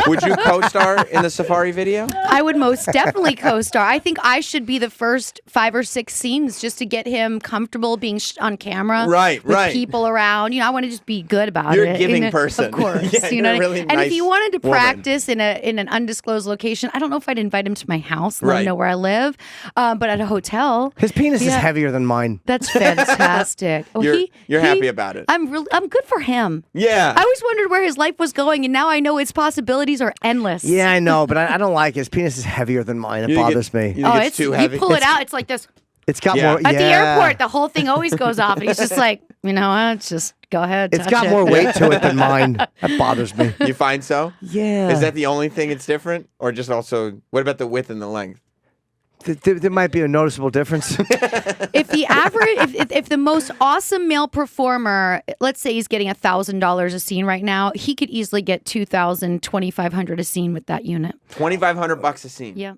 [SPEAKER 1] would you co-star in the Safaree video?
[SPEAKER 2] I would most definitely co-star. I think I should be the first 5 or 6 scenes just to get him comfortable being on camera.
[SPEAKER 1] Right,
[SPEAKER 2] with
[SPEAKER 1] right.
[SPEAKER 2] people around. I want to just be good about
[SPEAKER 1] You're
[SPEAKER 2] it.
[SPEAKER 1] a giving
[SPEAKER 2] You know,
[SPEAKER 1] person.
[SPEAKER 2] Of course.
[SPEAKER 1] Yeah,
[SPEAKER 2] you know
[SPEAKER 1] you're a
[SPEAKER 2] what I-
[SPEAKER 1] really
[SPEAKER 2] And if
[SPEAKER 1] nice
[SPEAKER 2] he wanted to
[SPEAKER 1] woman.
[SPEAKER 2] practice in an undisclosed location, I don't know if I'd invite him to my house, let
[SPEAKER 1] Right.
[SPEAKER 2] him know where I live, but at a hotel.
[SPEAKER 3] his penis is
[SPEAKER 2] Yeah.
[SPEAKER 3] heavier than mine.
[SPEAKER 2] That's fantastic. Oh,
[SPEAKER 1] You're happy about it.
[SPEAKER 2] I'm good for him.
[SPEAKER 1] Yeah.
[SPEAKER 2] I always wondered where his life was going, and now I know its possibilities are endless.
[SPEAKER 3] Yeah, I know, but I don't like it. His penis is heavier than mine. It
[SPEAKER 1] You think
[SPEAKER 3] bothers
[SPEAKER 1] it-
[SPEAKER 3] me.
[SPEAKER 1] you think
[SPEAKER 2] Oh,
[SPEAKER 1] it's too heavy?
[SPEAKER 2] You pull it out, it's like this.
[SPEAKER 3] It's got
[SPEAKER 1] Yeah.
[SPEAKER 3] more.
[SPEAKER 2] At the
[SPEAKER 3] yeah.
[SPEAKER 2] airport, the whole thing always goes off, and he's just like, you know what? Just go ahead.
[SPEAKER 3] It's
[SPEAKER 2] touch
[SPEAKER 3] got
[SPEAKER 2] it.
[SPEAKER 3] more weight to it than mine. That bothers me.
[SPEAKER 1] You find so?
[SPEAKER 3] Yeah.
[SPEAKER 1] Is that the only thing it's different? Or just also, what about the width and the length?
[SPEAKER 3] There might be a noticeable difference.
[SPEAKER 2] If the average, if the most awesome male performer, let's say he's getting $1,000 a scene right now, he could easily get $2,000, $2,500 a scene with that unit.
[SPEAKER 1] $2,500 a scene.
[SPEAKER 2] Yeah.